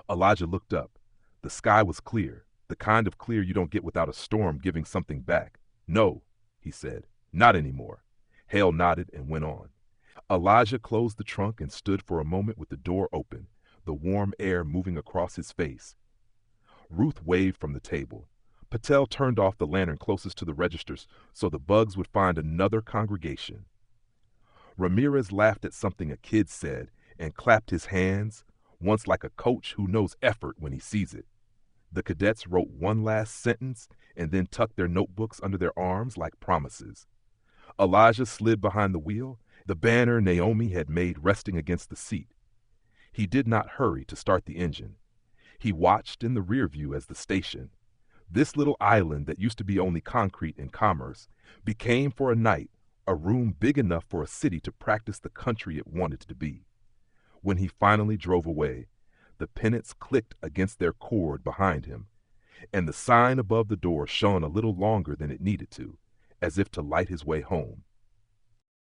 Elijah looked up. The sky was clear, the kind of clear you don't get without a storm giving something back. No, he said, not anymore. Hale nodded and went on. Elijah closed the trunk and stood for a moment with the door open, the warm air moving across his face. Ruth waved from the table. Patel turned off the lantern closest to the registers so the bugs would find another congregation. Ramirez laughed at something a kid said and clapped his hands, once like a coach who knows effort when he sees it. The cadets wrote one last sentence and then tucked their notebooks under their arms like promises. Elijah slid behind the wheel, the banner Naomi had made resting against the seat. He did not hurry to start the engine. He watched in the rear view as the station, this little island that used to be only concrete and commerce, became for a night a room big enough for a city to practice the country it wanted to be. When he finally drove away, the pennants clicked against their cord behind him, and the sign above the door shone a little longer than it needed to, as if to light his way home.